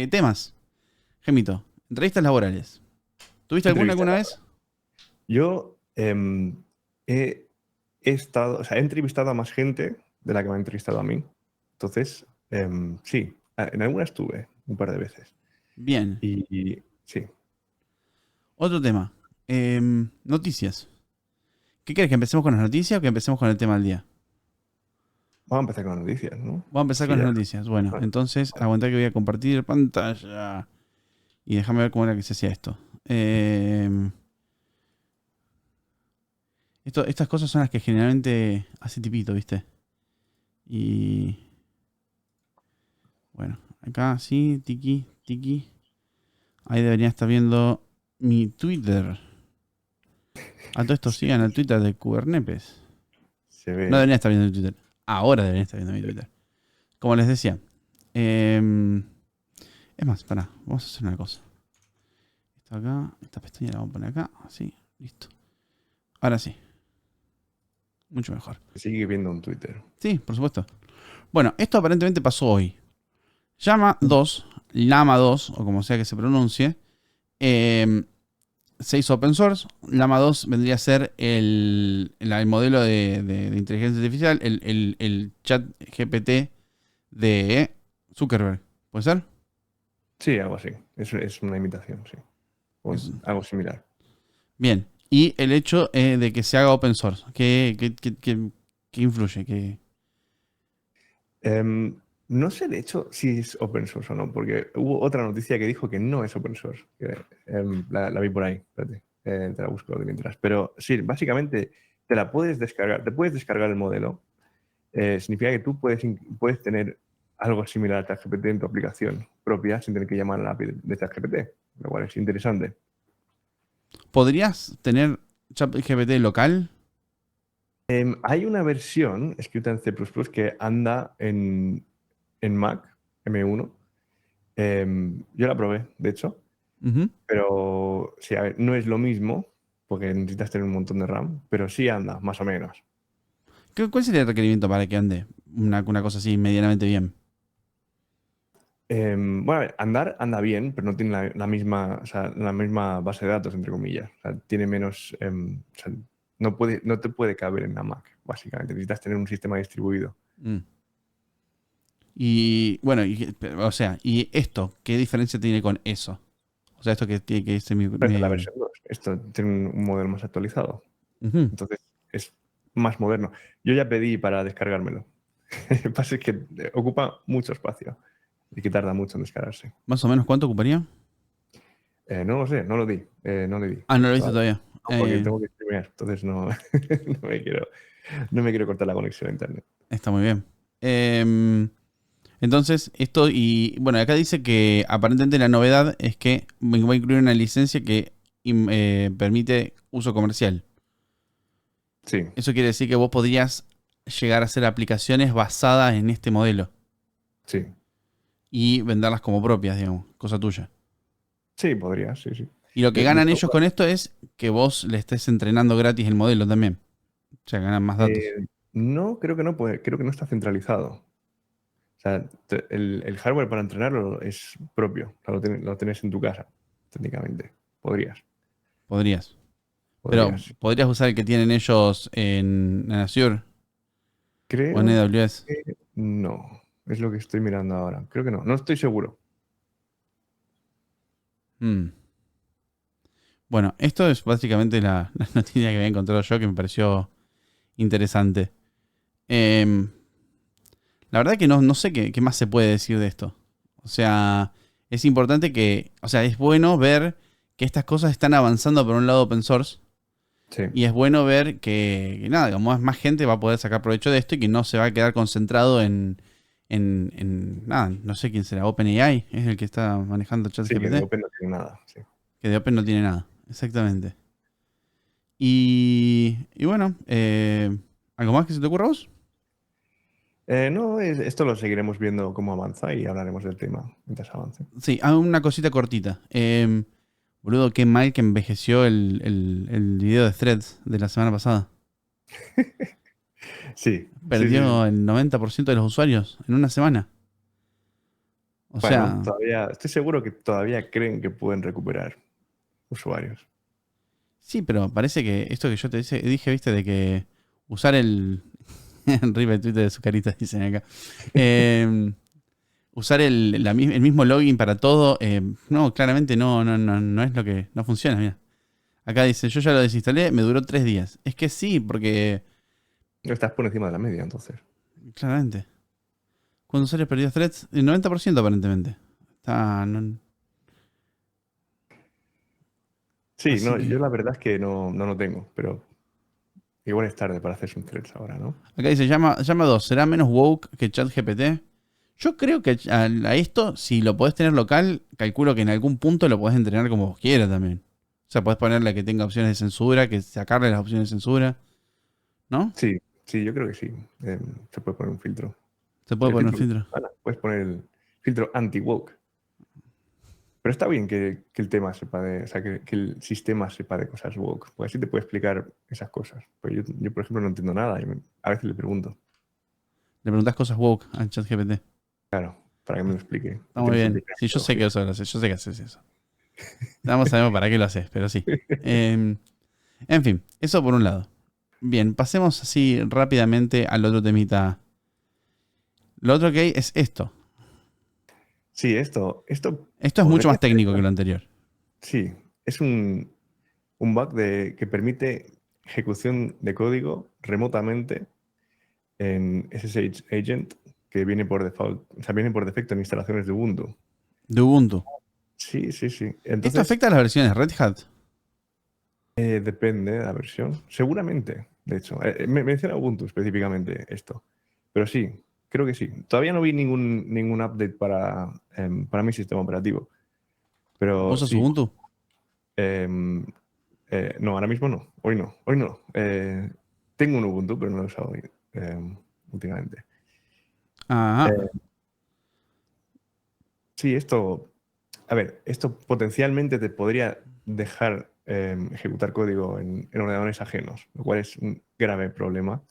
Temas. Gemito, entrevistas laborales. ¿Tuviste alguna vez? Yo he estado, o sea, he entrevistado a más gente de la que me ha entrevistado a mí. Entonces, sí, en algunas estuve un par de veces. Bien. Y sí. Otro tema. Noticias. ¿Qué quieres? ¿Que empecemos con las noticias o que empecemos con el tema del día? Vamos a empezar con las noticias, ¿no? Vamos a empezar Sí, con ya. las noticias. Bueno, Vale. entonces, aguantá que voy a compartir pantalla. Y déjame ver cómo era que se hacía esto. Estas cosas son las que generalmente hace Tipito, ¿viste? Y bueno, acá sí, tiki, tiki. Ahí debería estar viendo mi Twitter. A todo esto sigan el Twitter de Kubernepes. Se No ve. deberían estar viendo mi Twitter. Ahora deberían estar viendo mi Twitter. Como les decía. Es más, pará, vamos a hacer una cosa. Esto acá, esta pestaña la vamos a poner acá. Así, listo. Ahora sí. Mucho mejor. Se sigue viendo en Twitter. Sí, por supuesto. Bueno, esto aparentemente pasó hoy. Llama 2, Llama 2, o como sea que se pronuncie, se hizo open source. Llama 2 vendría a ser el modelo de inteligencia artificial, el chat GPT de Zuckerberg. ¿Puede ser? Sí, algo así. Es una imitación, sí. O algo similar. Bien. Y el hecho de que se haga open source, ¿qué influye? No sé, de hecho, si es open source o no, porque hubo otra noticia que dijo que no es open source. La vi por ahí, espérate, te la busco de mientras. Pero sí, básicamente te la puedes descargar, te puedes descargar el modelo. Significa que tú puedes tener algo similar a ChatGPT en tu aplicación propia sin tener que llamar a la API de ChatGPT, lo cual es interesante. ¿Podrías tener chat GPT local? Hay una versión escrita en C++ que anda en Mac, M1. Yo la probé, de hecho, Ujú. pero sí, a ver, no es lo mismo porque necesitas tener un montón de RAM, pero sí anda, más o menos. ¿Cuál sería el requerimiento para que ande una cosa así medianamente bien? Bueno, a ver, anda bien, pero no tiene la misma, o sea, la misma base de datos, entre comillas. O sea, tiene menos, o sea, no te puede caber en la Mac, básicamente. Necesitas tener un sistema distribuido. Mm. Y bueno, o sea, ¿y esto? ¿Qué diferencia tiene con eso? O sea, esto que tiene que ser Pero esta es la versión 2. Esto tiene un modelo más actualizado. Ujú. Entonces, es más moderno. Yo ya pedí para descargármelo. Lo que pasa es que ocupa mucho espacio y que tarda mucho en descargarse. ¿Más o menos cuánto ocuparía? No lo sé, no lo di. No le di. Ah, no lo viste Todavía. todavía. No, porque tengo que streamear, entonces no, no me quiero cortar la conexión a internet. Está muy bien. Entonces, esto y bueno, acá dice que aparentemente la novedad es que va a incluir una licencia que permite uso comercial. Sí, Eso quiere decir que vos podrías llegar a hacer aplicaciones basadas en este modelo sí. y venderlas como propias, digamos, cosa tuya. Sí, podría, sí, sí. Y lo que De ganan hecho, ellos con esto es que vos le estés entrenando gratis el modelo también. O sea, ganan más datos. no, creo que no puede, creo que no está centralizado. O sea, el hardware para entrenarlo es propio. O sea, lo tienes en tu casa, técnicamente. Podrías, Podrías. Pero podrías. podrías usar el que tienen ellos en Azure o en Creo AWS. que no. Es lo que estoy mirando ahora. Creo que no. No estoy seguro. Mm. Bueno, esto es básicamente la noticia que había encontrado yo que me pareció interesante. Em, la verdad que no sé qué más se puede decir de esto. O sea, es importante que, o sea, es bueno ver que estas cosas están avanzando por un lado open source. Sí. Y es bueno ver que nada, digamos, más gente va a poder sacar provecho de esto y que no se va a quedar concentrado nada, no sé quién será, OpenAI, es el que está manejando Sí, que de ChatGPT, Open no tiene nada. Sí. que de Open no tiene nada, exactamente. Y bueno, ¿algo más que se te ocurra a vos? No, esto lo seguiremos viendo cómo avanza y hablaremos del tema mientras avance. Sí, una cosita cortita. Boludo, qué mal que envejeció el video de Threads de la semana pasada. Sí, sí, sí, Perdió sí. el 90% de los usuarios en una semana. O Bueno, sea, todavía, estoy seguro que todavía creen que pueden recuperar usuarios. sí, pero parece que esto que yo te dije, viste, de que usar el... Arriba el Twitter de su carita, dicen acá. Eh, usar el mismo login para todo, no, claramente no es lo que... No funciona, mira. Acá dice, yo ya lo desinstalé, me duró 3 días. Es que sí, porque... Estás por encima de la media, entonces. Claramente. Cuando usuarios perdidos threads, el 90% aparentemente. Está... Sí, así no, que... yo la verdad es que no lo tengo, pero igual es tarde para hacerse un threads ahora, ¿no? Acá dice, llama 2, ¿será menos woke que ChatGPT? Yo creo que a esto, si lo podés tener local, calculo que en algún punto lo podés entrenar como vos quieras también. O sea, podés ponerle que tenga opciones de censura, que sacarle las opciones de censura, ¿no? Sí, sí, yo creo que sí. Se puede poner un filtro. Se puede El poner un filtro, filtro. puedes poner el filtro anti-woke. Pero está bien que el tema sepa de, o sea, que el sistema sepa de cosas woke, porque así te puede explicar esas cosas. Pues yo, por ejemplo, no entiendo nada y a veces le pregunto, Le preguntás cosas woke a ChatGPT. claro, para que me lo explique. Está No muy tiene bien. sentido la Sí, yo sé que tecnología. eso lo haces, yo sé que haces eso. Vamos sabemos para qué lo haces, pero sí. Eh, en fin, eso por un lado. Bien, pasemos así rápidamente al otro temita. Lo otro que hay es esto. Sí, esto Esto es mucho podría más ser, técnico que lo anterior. sí, es un bug que permite ejecución de código remotamente en SSH Agent que viene por default, o sea, viene por defecto en instalaciones de Ubuntu. De Ubuntu. Sí, sí, sí. ¿Esto Entonces, afecta a las versiones Red Hat? depende de la versión. Seguramente, de hecho. Me menciona Ubuntu específicamente esto. Pero sí, creo que sí. Todavía no vi ningún update para mi sistema operativo. Pero ¿Usas sí. Ubuntu? em, no, ahora mismo no. Hoy no. Hoy no. Tengo un Ubuntu, pero no lo he usado últimamente. Ajá. Eh, sí, esto. A ver, esto potencialmente te podría dejar ejecutar código en ordenadores ajenos, lo cual es un grave problema.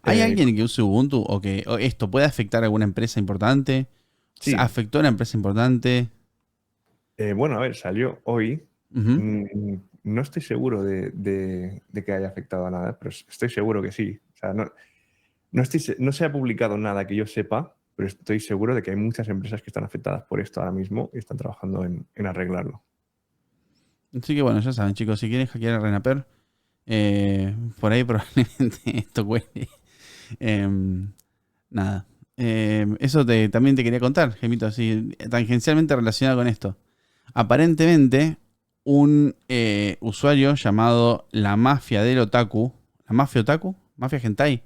¿Hay Eh, alguien que use Ubuntu o que o esto puede afectar a alguna empresa importante? sí, ¿Afectó a una empresa importante? bueno, a ver, salió hoy. Ujú. No estoy seguro de que haya afectado a nada, pero estoy seguro que sí. O sea, no se ha publicado nada que yo sepa, pero estoy seguro de que hay muchas empresas que están afectadas por esto ahora mismo y están trabajando en arreglarlo. Así que bueno, ya saben, chicos, si quieren hackear a Renaper, por ahí probablemente esto cueste. Em, nada. Eso también te quería contar, Gemito, así, tangencialmente relacionado con esto. Aparentemente, un usuario llamado La Mafia del Otaku. ¿La Mafia Otaku? ¿Mafia Hentai?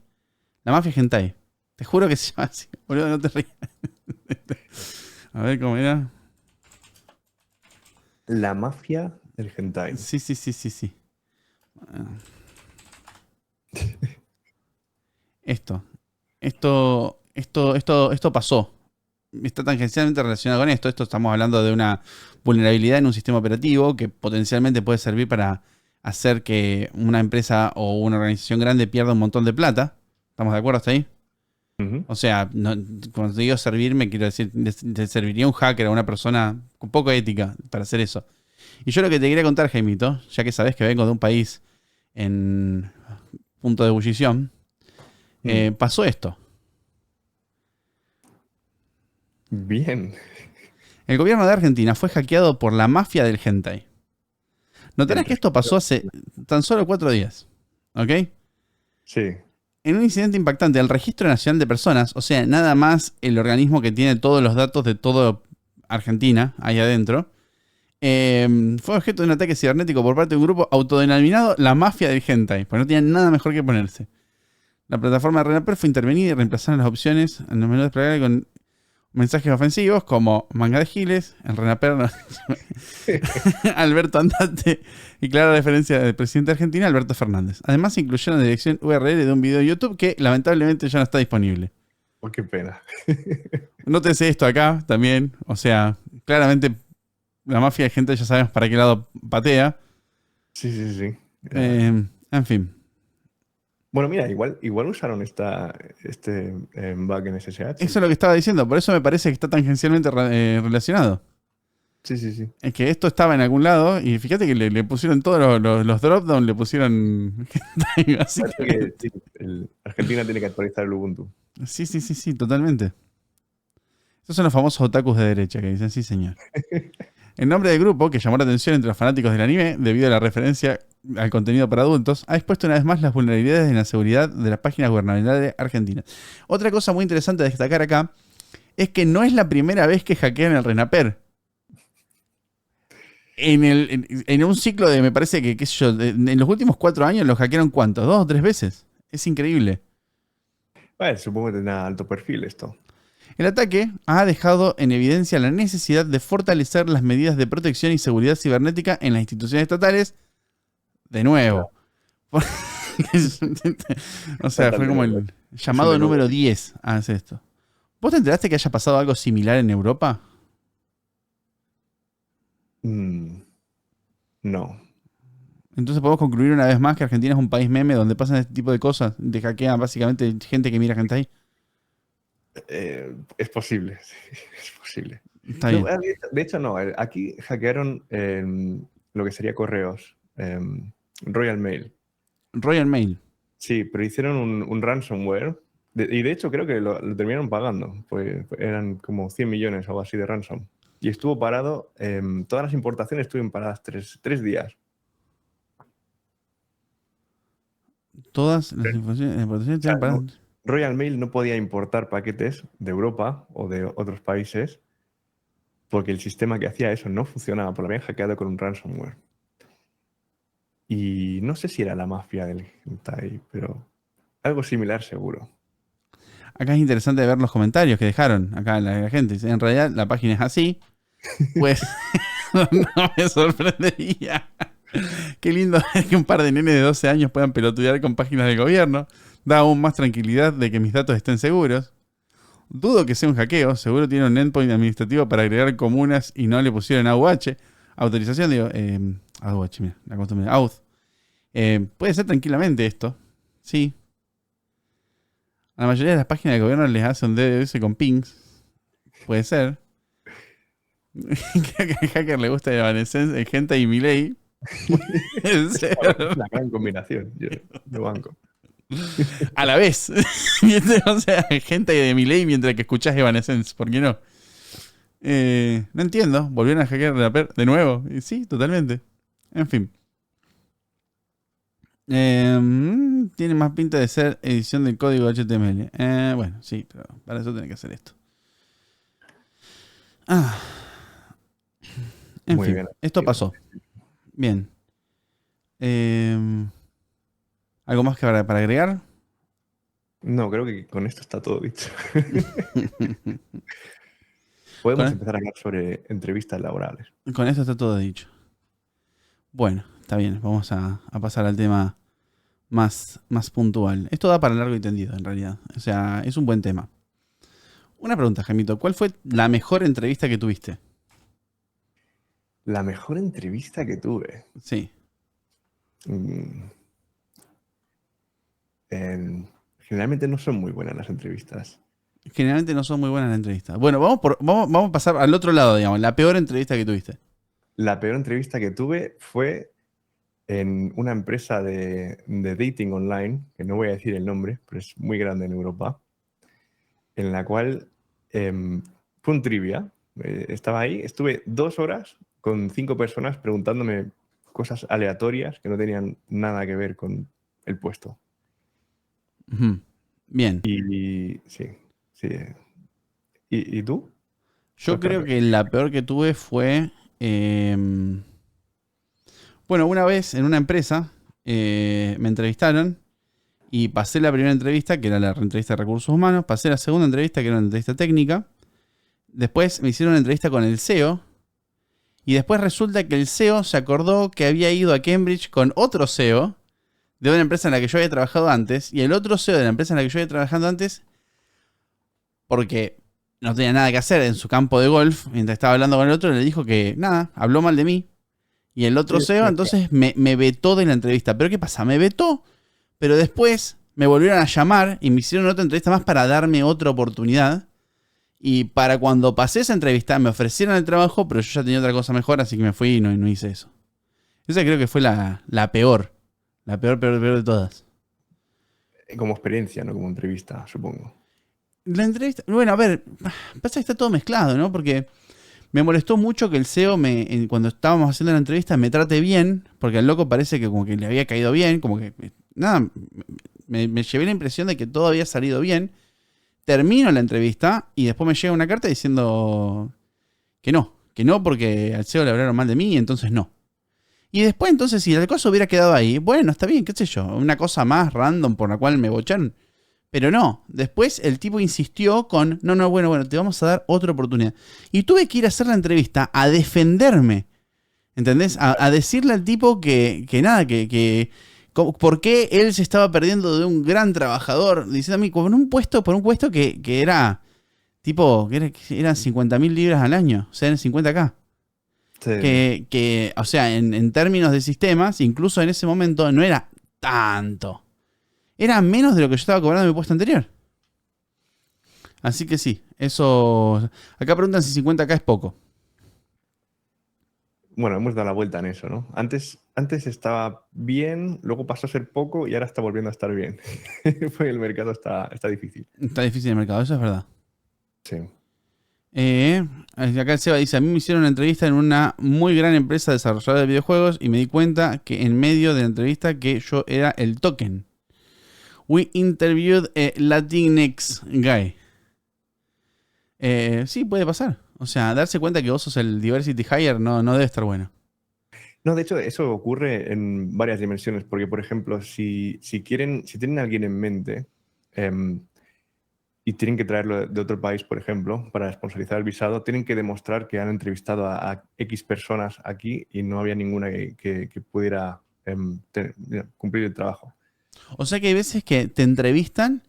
La Mafia Hentai. Te juro que se llama así, boludo, no te rías. A ver cómo era. La mafia del hentai. Sí, sí, sí, sí, sí. Ah, Esto. Esto pasó. Está tangencialmente relacionado con esto. Esto estamos hablando de una vulnerabilidad en un sistema operativo que potencialmente puede servir para hacer que una empresa o una organización grande pierda un montón de plata. ¿Estamos de acuerdo hasta ahí? Ujú. O sea, cuando te digo servir, me quiero decir, le serviría a un hacker, a una persona con poco ética para hacer eso. Y yo lo que te quería contar, Jaimito, ya que sabes que vengo de un país en punto de ebullición, Mm. pasó esto. Bien. El gobierno de Argentina fue hackeado por la mafia del hentai. Notarás El que esto pasó registro. hace tan solo 4 días. ¿Ok? Sí. En un incidente impactante, el Registro Nacional de Personas, o sea, nada más el organismo que tiene todos los datos de toda Argentina ahí adentro, fue objeto de un ataque cibernético por parte de un grupo autodenominado la Mafia del Hentai, pues no tenían nada mejor que ponerse. La plataforma de Renaper fue intervenida y reemplazaron las opciones en el menú desplegable con mensajes ofensivos como manga de giles, el Renaper, Alberto Andante y clara referencia del presidente de Argentina, Alberto Fernández. Además, incluyeron la dirección URL de un video de YouTube que lamentablemente ya no está disponible. Oh, qué pena. Nótese esto acá también, o sea, claramente la mafia de gente ya sabemos para qué lado patea. Sí, sí, sí. En fin. Bueno, mira, igual usaron este bug en SSH. Eso es lo que estaba diciendo, por eso me parece que está tangencialmente relacionado. Sí, sí, sí. Es que esto estaba en algún lado y fíjate que le pusieron todos los drop-down, le pusieron hentai, Parece que básicamente. sí, Argentina tiene que actualizar el Ubuntu. Sí, totalmente. Estos son los famosos otakus de derecha que dicen sí, señor. El nombre del grupo, que llamó la atención entre los fanáticos del anime debido a la referencia al contenido para adultos, ha expuesto una vez más las vulnerabilidades en la seguridad de las páginas gubernamentales argentinas. Otra cosa muy interesante a destacar acá es que no es la primera vez que hackean el RENAPER. En un ciclo de, me parece que, qué sé yo, en los últimos 4 años lo hackearon ¿cuántos? 2 o 3 veces. Es increíble. Vale, supongo que tendrá alto perfil esto. El ataque ha dejado en evidencia la necesidad de fortalecer las medidas de protección y seguridad cibernética en las instituciones estatales. De nuevo. O sea, fue como el Es un llamado denuedo. número 10 a hacer esto. ¿Vos te enteraste que haya pasado algo similar en Europa? No. Entonces podemos concluir una vez más que Argentina es un país meme donde pasan este tipo de cosas. De hackean básicamente gente que mira gente ahí. Es posible, sí, es posible. Está No, bien. de hecho, no. Aquí hackearon lo que sería correos. Royal Mail. Royal Mail. Sí, pero hicieron un ransomware. Y de hecho creo que lo terminaron pagando. Pues eran como 100 millones o algo así de ransom. Y estuvo parado, todas las importaciones estuvieron paradas 3 días. Todas las informaciones O sea, tienen para... Royal Mail no podía importar paquetes de Europa o de otros países porque el sistema que hacía eso no funcionaba, porque lo habían hackeado con un ransomware. Y no sé si era la mafia del hentai, pero algo similar seguro. Acá es interesante ver los comentarios que dejaron acá la gente. Dice, en realidad la página es así. Pues no me sorprendería. Qué lindo es que un par de nenes de 12 años puedan pelotudear con páginas del gobierno. Da aún más tranquilidad de que mis datos estén seguros. Dudo que sea un hackeo. Seguro tiene un endpoint administrativo para agregar comunas y no le pusieron AUH. Autorización, digo. AUH, mira, la costumbre. Auth. Puede ser tranquilamente esto. Sí. A la mayoría de las páginas del gobierno les hace un DDoS con pings. Puede ser. Creo que al hacker le gusta Evanescence, gente y Milei. Puede ser. La gran combinación, yo banco. A la vez. O sea, gente de Milei mientras que escuchás Evanescence. ¿Por qué no? No entiendo. ¿Volvieron a hackear de nuevo? Y sí, totalmente. En fin. Tiene más pinta de ser edición del código HTML. Bueno, sí, pero para eso tiene que hacer esto. En Muy fin, bien. esto pasó. Bien. ¿Algo más que para agregar? No, creo que con esto está todo dicho. Podemos empezar a hablar sobre entrevistas laborales. Con esto está todo dicho. Bueno, está bien. Vamos a pasar al tema más puntual. Esto da para largo y tendido, en realidad. O sea, es un buen tema. Una pregunta, Jaimito. ¿Cuál fue la mejor entrevista que tuviste? La mejor entrevista que tuve. Sí. Generalmente no son muy buenas las entrevistas. Generalmente no son muy buenas las entrevistas. Bueno, vamos a pasar al otro lado, digamos. La peor entrevista que tuviste. La peor entrevista que tuve fue en una empresa de dating online, que no voy a decir el nombre, pero es muy grande en Europa, en la cual fue un trivia. Estaba ahí, estuve 2 horas con 5 personas preguntándome cosas aleatorias que no tenían nada que ver con el puesto. Bien. Y sí. ¿Y tú? Yo creo que la peor que tuve fue... bueno, una vez en una empresa me entrevistaron y pasé la primera entrevista, que era la entrevista de recursos humanos, pasé la segunda entrevista, que era una entrevista técnica, después me hicieron una entrevista con el CEO y después resulta que el CEO se acordó que había ido a Cambridge con otro CEO de una empresa en la que yo había trabajado antes y el otro CEO de la empresa en la que yo había trabajado antes, porque no tenía nada que hacer en su campo de golf, mientras estaba hablando con el otro, le dijo que nada, habló mal de mí. Y el otro CEO entonces me vetó de la entrevista. ¿Pero qué pasa? Me vetó, pero después me volvieron a llamar y me hicieron otra entrevista más para darme otra oportunidad. Y para cuando pasé esa entrevista me ofrecieron el trabajo, pero yo ya tenía otra cosa mejor, así que me fui y no hice eso. Esa creo que fue la peor. La peor de todas. Como experiencia, no como entrevista, supongo. La entrevista, bueno, a ver, pasa que está todo mezclado, ¿no? Porque me molestó mucho que el CEO cuando estábamos haciendo la entrevista me trate bien, porque al loco parece que como que le había caído bien, como que, nada, me llevé la impresión de que todo había salido bien. Termino la entrevista y después me llega una carta diciendo que no porque al CEO le hablaron mal de mí y entonces no. Y después entonces si la cosa hubiera quedado ahí, bueno, está bien, qué sé yo, una cosa más random por la cual me bocharon. Pero no, después el tipo insistió con, no, bueno, te vamos a dar otra oportunidad. Y tuve que ir a hacer la entrevista a defenderme, ¿entendés? A decirle al tipo que nada, por qué él se estaba perdiendo de un gran trabajador, diciendo a mí, por un puesto que era, tipo, que eran 50.000 libras al año, o sea, eran 50K. Sí. O sea, en términos de sistemas, incluso en ese momento no era tanto. Era menos de lo que yo estaba cobrando en mi puesto anterior. Así que sí, eso. Acá preguntan si 50K es poco. Bueno, hemos dado la vuelta en eso, ¿no? Antes estaba bien, luego pasó a ser poco y ahora está volviendo a estar bien. Porque el mercado está difícil. Está difícil el mercado, eso es verdad. Sí. Acá el Seba dice: a mí me hicieron una entrevista en una muy gran empresa desarrolladora de videojuegos y me di cuenta que en medio de la entrevista que yo era el token. We interviewed a Latinx guy. Sí, puede pasar. O sea, darse cuenta que vos sos el diversity hire no debe estar bueno. No, de hecho, eso ocurre en varias dimensiones, porque, por ejemplo, si tienen a alguien en mente em, y tienen que traerlo de otro país, por ejemplo, para sponsorizar el visado, tienen que demostrar que han entrevistado a X personas aquí y no había ninguna que pudiera cumplir el trabajo. O sea que hay veces que te entrevistan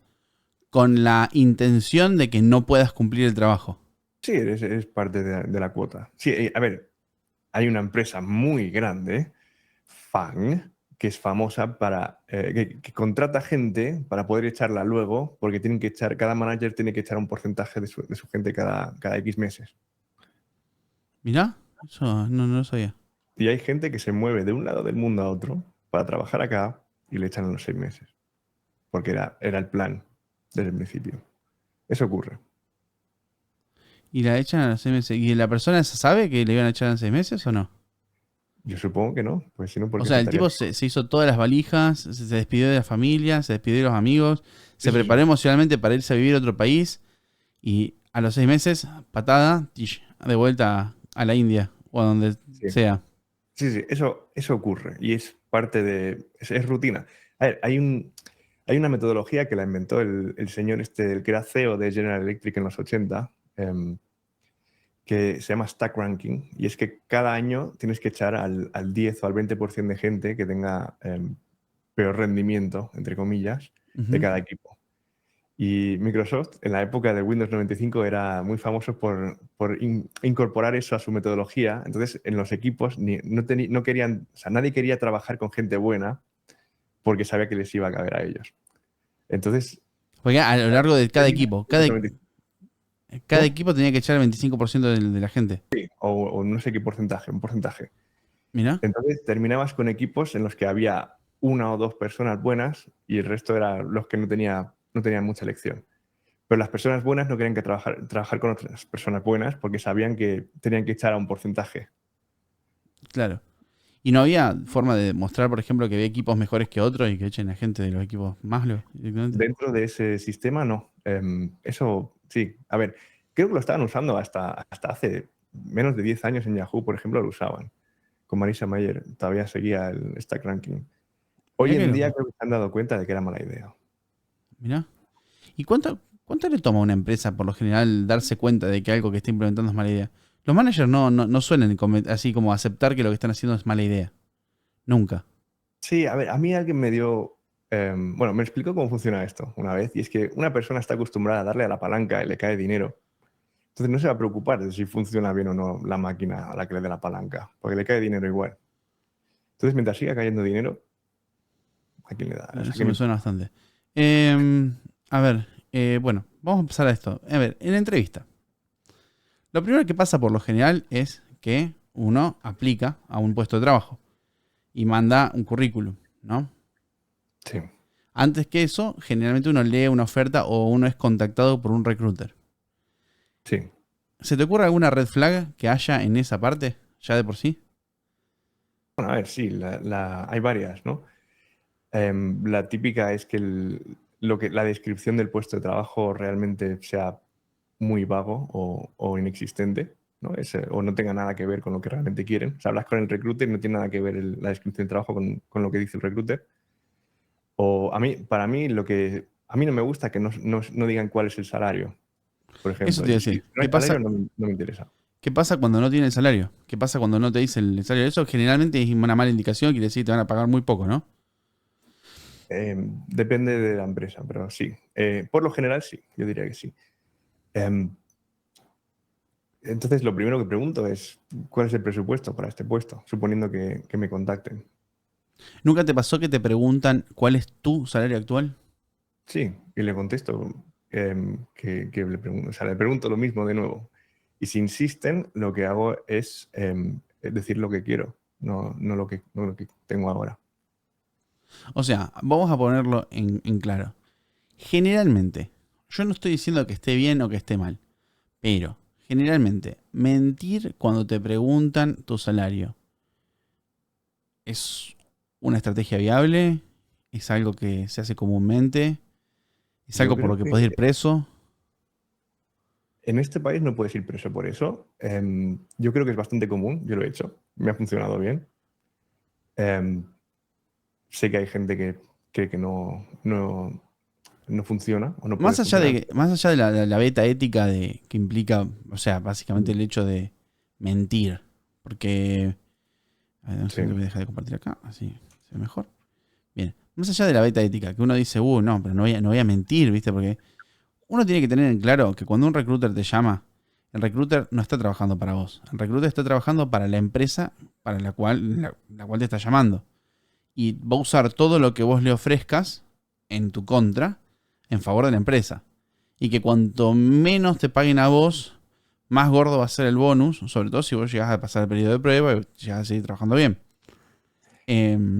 con la intención de que no puedas cumplir el trabajo. Sí, es parte de la cuota. Sí, a ver, hay una empresa muy grande, FANG, que es famosa que contrata gente para poder echarla luego, porque cada manager tiene que echar un porcentaje de su gente cada X meses. Mirá, eso no lo sabía. Y hay gente que se mueve de un lado del mundo a otro para trabajar acá y le echan a los 6 meses, porque era el plan desde el principio. Eso ocurre. ¿Y la echan a los 6 meses? ¿Y la persona esa sabe que le iban a echar en 6 meses o no? Yo supongo que no, pues si no, ¿por O qué sea, el aceptaría? tipo se hizo todas las valijas, se despidió de la familia, se despidió de los amigos, se Eso preparó emocionalmente para irse a vivir a otro país y a los 6 meses, patada, de vuelta a la India o a donde sí. sea. Sí, eso ocurre y es parte es rutina. A ver, hay una metodología que la inventó el señor el que era CEO de General Electric en los 80, que se llama Stack Ranking, y es que cada año tienes que echar al 10 o al 20% de gente que tenga peor rendimiento, entre comillas, de Ujú. cada equipo. Y Microsoft, en la época de Windows 95, era muy famoso por incorporar eso a su metodología. Entonces, en los equipos no querían, o sea, nadie quería trabajar con gente buena porque sabía que les iba a caber a ellos. Entonces, Porque a lo largo de cada equipo, cada ¿cómo? equipo tenía que echar el 25% de la gente. O no sé qué porcentaje, un porcentaje. Mira, Entonces, terminabas con equipos en los que había una o dos personas buenas y el resto eran los que no tenían mucha elección. Pero las personas buenas no querían trabajar con otras personas buenas porque sabían que tenían que echar a un porcentaje. claro. Y no había forma de demostrar, por ejemplo, que había equipos mejores que otros y que echen a gente de los equipos más directamente. Dentro de ese sistema, no. Eso, sí. A ver, creo que lo estaban usando hasta hace menos de 10 años en Yahoo, por ejemplo, lo usaban. Con Marisa Mayer todavía seguía el Stack Ranking. Hoy Mirá qué en día loco. creo que se han dado cuenta de que era mala idea. Mirá. ¿Y cuánto le toma a una empresa, por lo general, darse cuenta de que algo que está implementando es mala idea? Los managers no suelen así como aceptar que lo que están haciendo es mala idea. Nunca. Sí, a ver, a mí alguien me dio. Bueno, me explicó cómo funciona esto una vez, y es que una persona está acostumbrada a darle a la palanca y le cae dinero. Entonces no se va a preocupar de si funciona bien o no la máquina a la que le dé la palanca, porque le cae dinero igual. Entonces, mientras siga cayendo dinero, ¿a quién le da? O sea, ¿a Eso quién le me suena importa? bastante. A ver, bueno, vamos a empezar a esto. A ver, en la entrevista. Lo primero que pasa por lo general es que uno aplica a un puesto de trabajo y manda un currículum, ¿no? Sí. Antes que eso, generalmente uno lee una oferta o uno es contactado por un recruiter. Sí. ¿Se te ocurre alguna red flag que haya en esa parte, ya de por sí? Bueno, a ver, sí, hay varias, ¿no? La típica es que, la descripción del puesto de trabajo realmente sea muy vago o inexistente, ¿no? O no tenga nada que ver con lo que realmente quieren. O sea, hablas con el recruiter y no tiene nada que ver la descripción del trabajo con lo que dice el recruiter. O para mí, a mí no me gusta que no digan cuál es el salario, por Eso ejemplo. te iba a Si decir. no hay salario, no me interesa. ¿Qué pasa cuando no tiene el salario? ¿Qué pasa cuando no te dice el salario? Eso generalmente es una mala indicación, quiere decir que te van a pagar muy poco, ¿no? Depende de la empresa, pero sí. Por lo general, sí, yo diría que sí. Em, entonces, lo primero que pregunto es, ¿cuál es el presupuesto para este puesto? Suponiendo que me contacten. ¿Nunca te pasó que te preguntan cuál es tu salario actual? Sí, y le contesto que o sea, le pregunto lo mismo de nuevo. Y si insisten, lo que hago es decir lo que quiero, no lo que tengo ahora. O sea, vamos a ponerlo en claro. Generalmente, yo no estoy diciendo que esté bien o que esté mal, pero generalmente, mentir cuando te preguntan tu salario es una estrategia viable, es algo que se hace comúnmente, es Yo algo por creo lo que que puedes ir preso. en este país no puedes ir preso por eso. Yo creo que es bastante común, yo lo he hecho, me ha funcionado bien. Em, Sé que hay gente que cree que no funciona o no puede Más allá funcionar. de, más allá de la beta ética que implica, o sea, básicamente el hecho de mentir. Porque. A ver, un Sí, segundo, voy a dejar de compartir acá, así se ve mejor. Bien. Más allá de la beta ética, que uno dice, no, pero no voy a mentir, ¿viste? Porque uno tiene que tener en claro que cuando un recruiter te llama, el recruiter no está trabajando para vos. El recruiter está trabajando para la empresa para la cual te está llamando. Y va a usar todo lo que vos le ofrezcas en tu contra en favor de la empresa. Y que cuanto menos te paguen a vos, más gordo va a ser el bonus, sobre todo si vos llegás a pasar el periodo de prueba y llegás a seguir trabajando bien.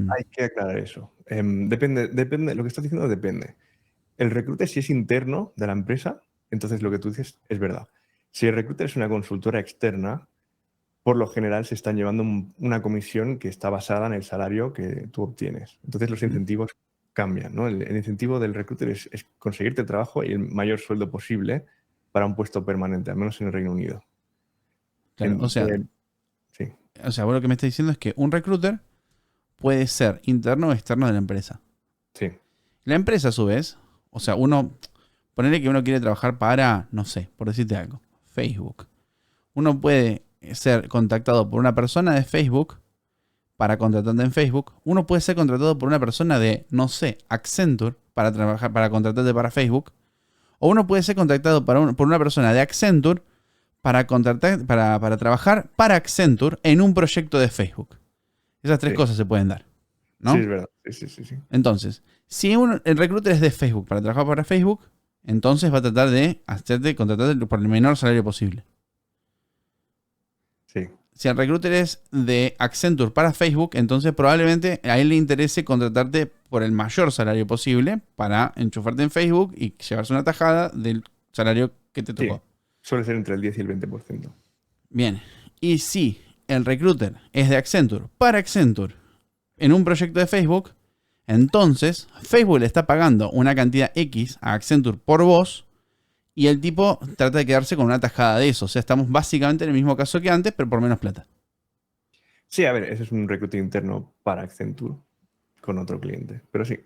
hay que aclarar eso. Depende, lo que estás diciendo depende. El recruiter, si es interno de la empresa, entonces lo que tú dices es verdad. Si el recruiter es una consultora externa, por lo general se están llevando una comisión que está basada en el salario que tú obtienes. Entonces los incentivos cambian, ¿no? El incentivo del recruiter es conseguirte trabajo y el mayor sueldo posible para un puesto permanente, al menos en el Reino Unido. Claro, Sí, o sea, vos lo que me estás diciendo es que un recruiter puede ser interno o externo de la empresa. sí, La empresa, a su vez, o sea, ponerle que uno quiere trabajar para, no sé, por decirte algo, Facebook. Uno puede ser contactado por una persona de Facebook para contratarte en Facebook. Uno puede ser contratado por una persona de, no sé, Accenture para trabajar, para contratarte para Facebook. O uno puede ser contactado por una persona de Accenture para trabajar para Accenture en un proyecto de Facebook. Esas tres sí, cosas se pueden dar, sí, ¿no? es verdad. Sí, sí, sí, sí. Entonces, si el recruiter es de Facebook para trabajar para Facebook, entonces va a tratar de contratarte por el menor salario posible. Sí, Si el recruiter es de Accenture para Facebook, entonces probablemente a él le interese contratarte por el mayor salario posible para enchufarte en Facebook y llevarse una tajada del salario que te sí. tocó. Suele ser entre el 10 y el 20%. Bien. Y si el recruiter es de Accenture para Accenture en un proyecto de Facebook, entonces Facebook le está pagando una cantidad X a Accenture por vos y el tipo trata de quedarse con una tajada de eso. O sea, estamos básicamente en el mismo caso que antes, pero por menos plata. Sí, a ver, ese es un recruiting interno para Accenture con otro cliente. Pero sí,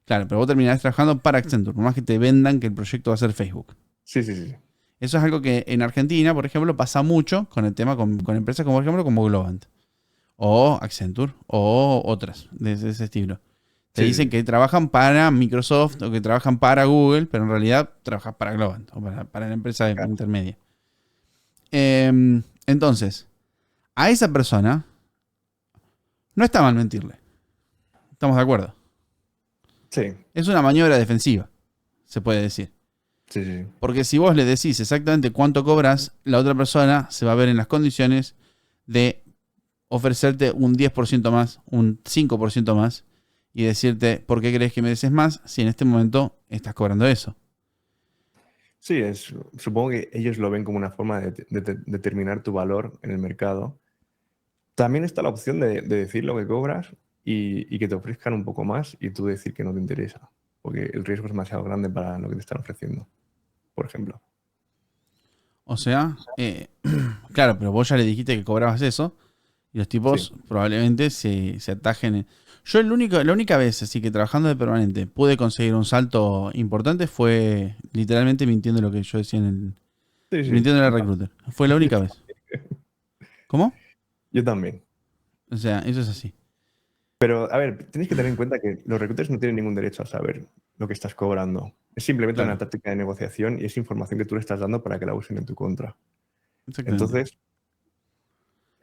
Claro, pero vos terminarás trabajando para Accenture, por más que te vendan que el proyecto va a ser Facebook. sí, sí, sí, sí. Eso es algo que en Argentina, por ejemplo, pasa mucho con el tema con empresas como, por ejemplo, como Globant, o Accenture, o otras de ese estilo. Te Sí, sí, dicen sí. que trabajan para Microsoft o que trabajan para Google, pero en realidad trabajas para Globant o para la empresa Claro. intermedia. Entonces, a esa persona no está mal mentirle. ¿Estamos de acuerdo? Sí, Es una maniobra defensiva, se puede decir. sí, sí. Porque si vos le decís exactamente cuánto cobras, la otra persona se va a ver en las condiciones de ofrecerte un 10% más, un 5% más, y decirte por qué crees que mereces más si en este momento estás cobrando eso. Sí, supongo que ellos lo ven como una forma de determinar tu valor en el mercado. También está la opción de decir lo que cobras y que te ofrezcan un poco más y tú decir que no te interesa, porque el riesgo es demasiado grande para lo que te están ofreciendo, por ejemplo. O sea, claro, pero vos ya le dijiste que cobrabas eso y los Sí, tipos probablemente se atajen. Yo la única vez así que trabajando de permanente pude conseguir un salto importante fue literalmente mintiendo lo que yo decía sí, sí. mintiendo en el recruiter. Fue la única vez. ¿Cómo? Yo también. O sea, eso es así. Pero, a ver, tenéis que tener en cuenta que los recruiters no tienen ningún derecho a saber lo que estás cobrando. Es simplemente una Claro, táctica de negociación y es información que tú le estás dando para que la usen en tu contra. exactamente. Entonces,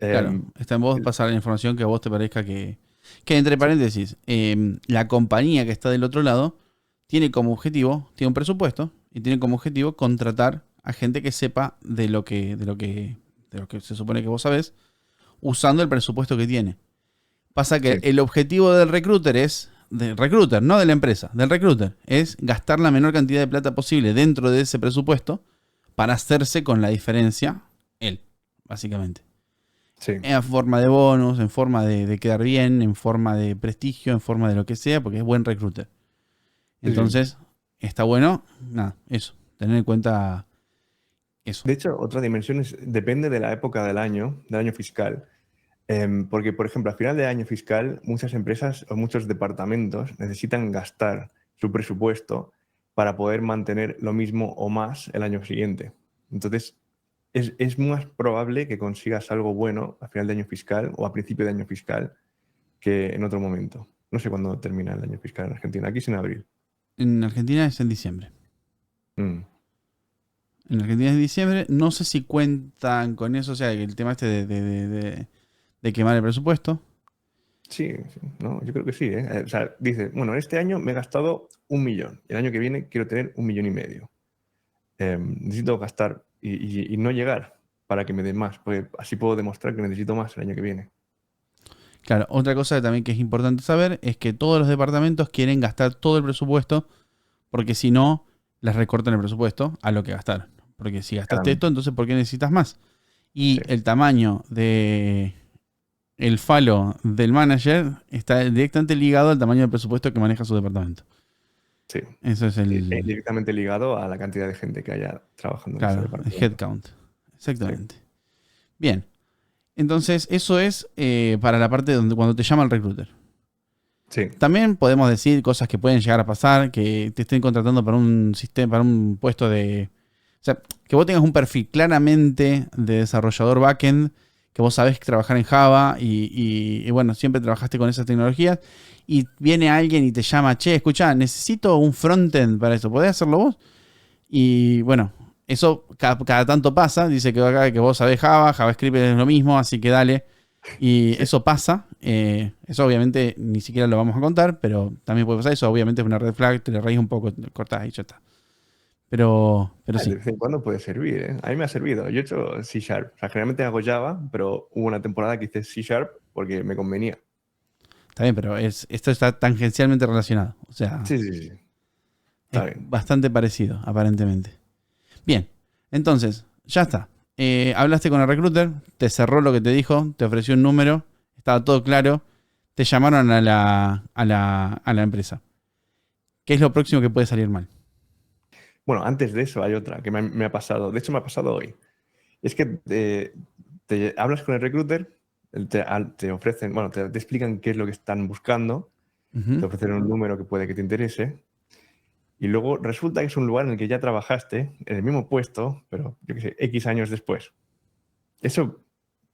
Claro, em, está en vos el- pasar la información que a vos te parezca que entre sí, paréntesis, la compañía que está del otro lado tiene como objetivo, tiene un presupuesto y tiene como objetivo contratar a gente que sepa de lo que se supone que vos sabés, usando el presupuesto que tiene. Pasa que sí, el objetivo del recruiter es, del recruiter, no de la empresa, del recruiter, es gastar la menor cantidad de plata posible dentro de ese presupuesto para hacerse con la diferencia él, básicamente. sí, En forma de bonus, en forma de quedar bien, en forma de prestigio, en forma de lo que sea, porque es buen recruiter. sí, sí. Entonces, está bueno, nada, eso, tener en cuenta eso. De hecho, otra dimensión es, depende de la época del año fiscal. Porque, por ejemplo, al final de año fiscal, muchas empresas o muchos departamentos necesitan gastar su presupuesto para poder mantener lo mismo o más el año siguiente. Entonces, es más probable que consigas algo bueno al final de año fiscal o a principio de año fiscal que en otro momento. No sé cuándo termina el año fiscal en Argentina. Aquí es en abril. En Argentina es en diciembre. Mm. En Argentina es en diciembre. No sé si cuentan con eso, o sea, el tema este de quemar el presupuesto. Sí, sí, no, yo creo que sí, ¿eh? O sea, dice, bueno, este año me he gastado 1 millón. El año que viene quiero tener 1,5 millones. Necesito gastar y no llegar para que me den más, porque así puedo demostrar que necesito más el año que viene. Claro, otra cosa también que es importante saber es que todos los departamentos quieren gastar todo el presupuesto, porque si no, les recortan el presupuesto a lo que gastaron. Porque si gastaste esto, Claramente. entonces ¿por qué necesitas más? Sí, Y el tamaño de el falo del manager está directamente ligado al tamaño del presupuesto que maneja su departamento. sí. Eso es el, Directamente ligado a la cantidad de gente que haya trabajando en ese claro, el departamento. headcount. Sí, Exactamente. Bien. Entonces, eso es para la parte donde cuando te llama el recruiter. sí, También podemos decir cosas que pueden llegar a pasar, que te estén contratando para un sistema, para un puesto de. O sea, que vos tengas un perfil claramente de desarrollador backend, que vos sabés trabajar en Java y bueno, siempre trabajaste con esas tecnologías. Y viene alguien y te llama, che, escuchá, necesito un frontend para eso, ¿podés hacerlo vos? Y bueno, eso cada tanto pasa. Dice que acá que vos sabés Java, JavaScript es lo mismo, así que dale. Y sí. eso pasa. Eso obviamente ni siquiera lo vamos a contar, pero también puede pasar. Eso obviamente es una red flag, te le reís un poco, te cortás y ya está. Pero De sí, vez en cuando puede servir, ¿eh? A mí me ha servido. Yo he hecho C Sharp. O sea, generalmente hago Java, pero hubo una temporada que hice C Sharp porque me convenía. está bien, pero esto está tangencialmente relacionado. O sea, Sí, sí, sí. es Está bien. bastante parecido, aparentemente. Bien, entonces, ya está. Hablaste con el recruiter, te cerró lo que te dijo, te ofreció un número, estaba todo claro, te llamaron a la empresa. ¿Qué es lo próximo que puede salir mal? Bueno, antes de eso hay otra que me ha pasado. De hecho, me ha pasado hoy. Es que te hablas con el recruiter, te ofrecen, bueno, te explican qué es lo que están buscando, te Ujú. ofrecen un número que puede que te interese, y luego resulta que es un lugar en el que ya trabajaste, en el mismo puesto, pero yo qué sé, X años después. Eso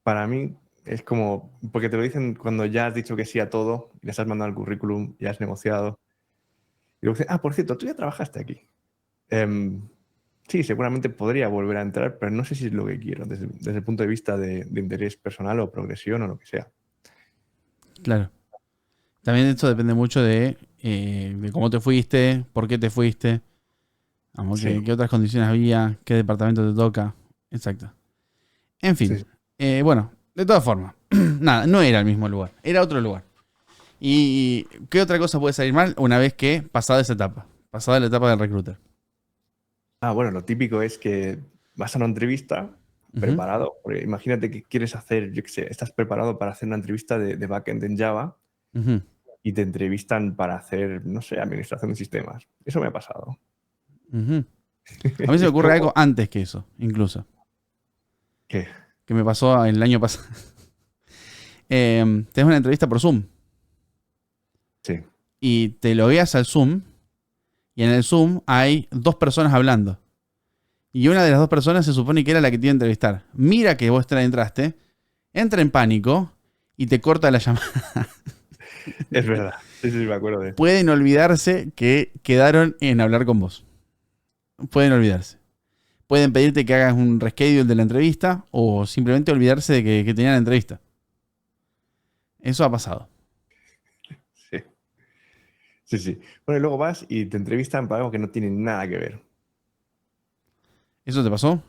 para mí es como, porque te lo dicen cuando ya has dicho que sí a todo, y les has mandado el currículum, ya has negociado, y luego dicen, ah, por cierto, tú ya trabajaste aquí. Em, sí, seguramente podría volver a entrar, pero no sé si es lo que quiero desde el punto de vista de interés personal o progresión o lo que sea. Claro. También esto depende mucho de cómo te fuiste, por qué te fuiste, vamos, Sí, qué otras condiciones había, qué departamento te toca. Exacto. En sí, fin. sí. Bueno, de todas formas. Nada, no era el mismo lugar, era otro lugar. ¿Y qué otra cosa puede salir mal una vez que pasada esa etapa? Pasada la etapa del recruiter. Bueno, lo típico es que vas a una entrevista Ujú, preparado, porque imagínate que quieres hacer, yo qué sé, estás preparado para hacer una entrevista de backend en Java ujú. y te entrevistan para hacer, no sé, administración de sistemas. Eso me ha pasado. Ujú. A mí se me Es ocurre algo como antes que eso, incluso, que, que me pasó el año pasado. Tenés una entrevista por Zoom sí, y te logueas al Zoom y en el Zoom hay dos personas hablando. Y una de las dos personas se supone que era la que te iba a entrevistar. Mira que vos entraste, entra en pánico y te corta la llamada. es verdad. Sí, sí, me acuerdo de eso. Pueden olvidarse que quedaron en hablar con vos. Pueden olvidarse. Pueden pedirte que hagas un reschedule de la entrevista o simplemente olvidarse de que tenían la entrevista. Eso ha pasado. Sí, sí, sí. Bueno, y luego vas y te entrevistan para algo que no tiene nada que ver. ¿Eso te pasó?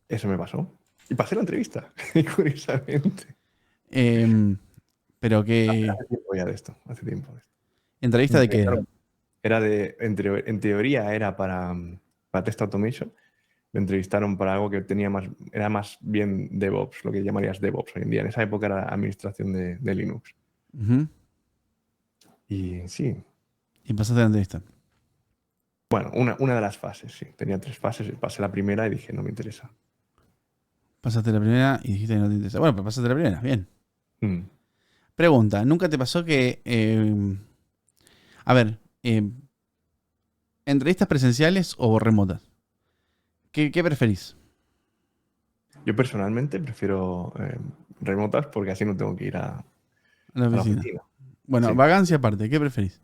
Eso me pasó. Y pasé la entrevista, curiosamente. Em, pero que... Hace tiempo ya de esto, hace tiempo de esto. Me ¿Entrevista de qué era? entrevistaron. Era en teoría era para test automation. Me entrevistaron para algo que tenía más, era más bien DevOps, lo que llamarías DevOps hoy en día. En esa época era administración de Linux. Ujú. Y sí, Y pasaste la entrevista. bueno, una de las fases, sí. Tenía 3 fases, pasé la primera y dije, no me interesa. Pasaste la primera y dijiste que no te interesa. Bueno, pero pasaste la primera, bien. Mm. Pregunta, ¿nunca te pasó que... a ver, entrevistas presenciales o remotas? ¿Qué preferís? Yo personalmente prefiero remotas porque así no tengo que ir A la a la oficina. oficina. Bueno, Sí. vagancia aparte, ¿qué preferís?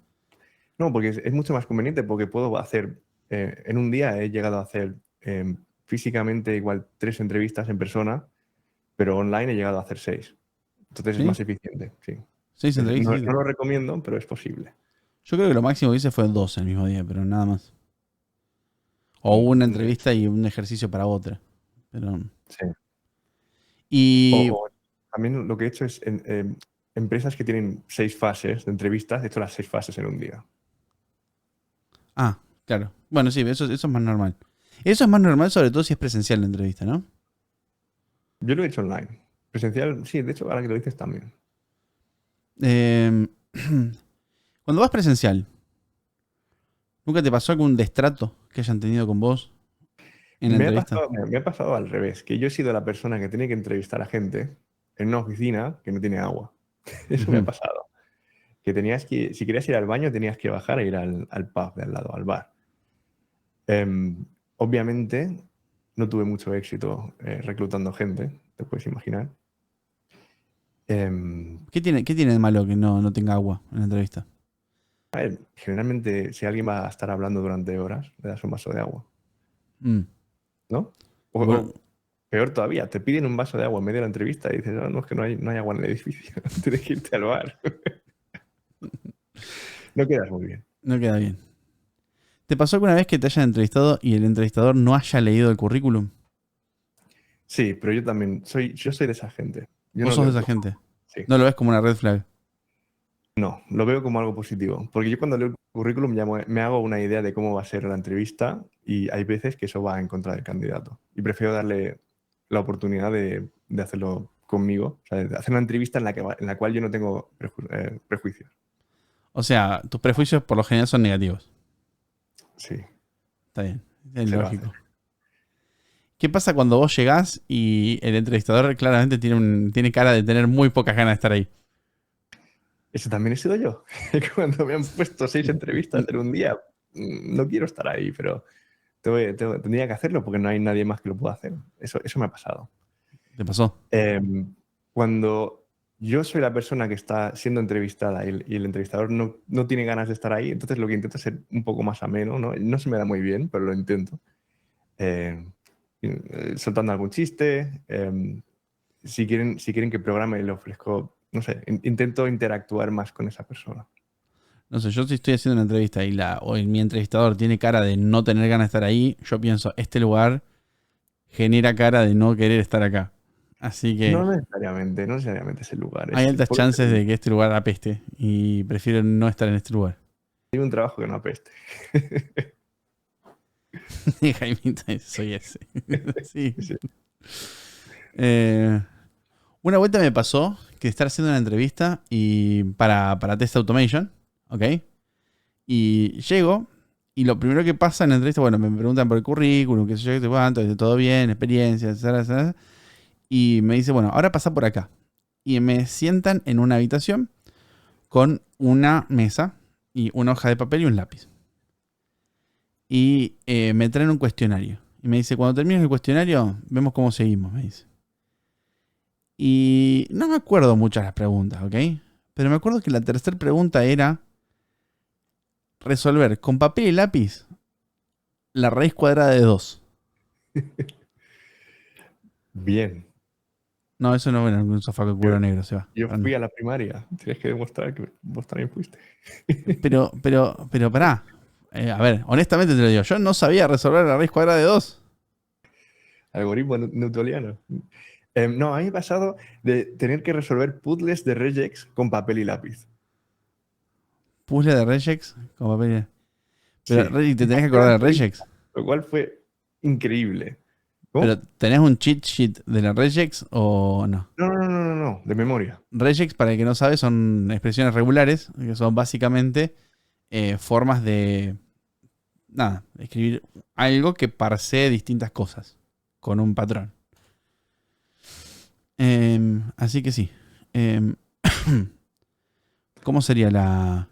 No, porque es mucho más conveniente porque puedo hacer, en un día he llegado a hacer físicamente igual 3 entrevistas en persona, pero online he llegado a hacer 6. Entonces es ¿Sí? más eficiente, sí. 6 entrevistas, No, dijiste. no lo recomiendo, pero es posible. Yo creo que lo máximo que hice fue dos el mismo día, pero nada más. O una Mm, entrevista y un ejercicio para otra. Pero... sí. Y... O también lo que he hecho es empresas que tienen 6 fases de entrevistas, he hecho las 6 fases en un día. Ah, claro. Bueno, sí, eso es más normal. Eso es más normal sobre todo si es presencial la entrevista, ¿no? Yo lo he hecho online. Presencial, sí, de hecho, ahora que lo dices también. Eh, cuando vas presencial, ¿nunca te pasó algún destrato que hayan tenido con vos en la entrevista? Me ha pasado al revés, que yo he sido la persona que tiene que entrevistar a gente en una oficina que no tiene agua. Eso me ha Ujú, pasado. Que tenías que, si querías ir al baño, tenías que bajar e ir al pub de al lado, al bar. Obviamente, no tuve mucho éxito reclutando gente, te puedes imaginar. Em, ¿Qué tiene de malo que no tenga agua en la entrevista? Generalmente, si alguien va a estar hablando durante horas, le das un vaso de agua, Mm. ¿no? Y bueno, O peor todavía, te piden un vaso de agua en medio de la entrevista y dices, no, no, es que no hay agua en el edificio, tienes que irte al bar. No quedas muy bien. no queda bien. ¿Te pasó alguna vez que te hayan entrevistado y el entrevistador no haya leído el currículum? Sí, pero yo soy de esa gente. Yo ¿Vos no sos de leo esa el gente? Sí, ¿No lo ves como una red flag? no, lo veo como algo positivo, porque yo cuando leo el currículum ya me hago una idea de cómo va a ser la entrevista y hay veces que eso va en contra del candidato. Y prefiero darle la oportunidad de hacerlo conmigo, o sea, de hacer una entrevista en la cual yo no tengo prejuicios. O sea, tus prejuicios por lo general son negativos. Sí, Está bien, es se va a hacer. lógico. ¿Qué pasa cuando vos llegás y el entrevistador claramente tiene cara de tener muy pocas ganas de estar ahí? Eso también he sido yo. Cuando me han puesto 6 entrevistas en un día, no quiero estar ahí, pero tendría que hacerlo porque no hay nadie más que lo pueda hacer. Eso me ha pasado. ¿Te pasó? Cuando yo soy la persona que está siendo entrevistada y el entrevistador no tiene ganas de estar ahí, entonces lo que intento es ser un poco más ameno, ¿no? No se me da muy bien, pero lo intento. Eh, Soltando algún chiste. Si quieren que programe, le ofrezco no sé, intento interactuar más con esa persona. No sé, yo si estoy haciendo una entrevista o mi entrevistador tiene cara de no tener ganas de estar ahí, yo pienso, este lugar genera cara de no querer estar acá. Así que No necesariamente es el lugar. hay altas Por eso chances de que este lugar apeste y prefiero no estar en este lugar. hay un trabajo que no apeste. Jaimita, soy ese. Sí. Sí. Eh, una vuelta me pasó que estar haciendo una entrevista y para Test Automation, ¿ok? Y llego y lo primero que pasa en la entrevista, bueno, me preguntan por el currículum, qué sé yo, qué sé cuánto, dice, todo bien, experiencia, etcétera, etcétera. Y me dice, bueno, ahora pasa por acá. Y me sientan en una habitación con una mesa y una hoja de papel y un lápiz. Y me traen un cuestionario. Y me dice, cuando termines el cuestionario, vemos cómo seguimos, me dice. Y no me acuerdo muchas las preguntas, ¿ok? Pero me acuerdo que la tercera pregunta era resolver con papel y lápiz la raíz cuadrada de 2. Bien. No, eso no era un sofá con Yo, cuero negro, se va. yo fui a la primaria. Tienes que demostrar que vos también fuiste. Pero pará. A ver, honestamente te lo digo. Yo no sabía resolver la raíz cuadrada de 2. Algoritmo newtoniano. No, a mí me ha pasado de tener que resolver puzzles de regex con papel y lápiz. Puzzle de Regex con papel y... Pero Sí. Te tenés que Era acordar de entrevista, Regex. lo cual fue increíble. Pero ¿Cómo? ¿tenés un cheat sheet de la Regex o no? No, de memoria. Regex, para el que no sabe, son expresiones regulares, que son básicamente formas de, nada, escribir algo que parsee distintas cosas con un patrón. Así que sí. Em, ¿Cómo sería la...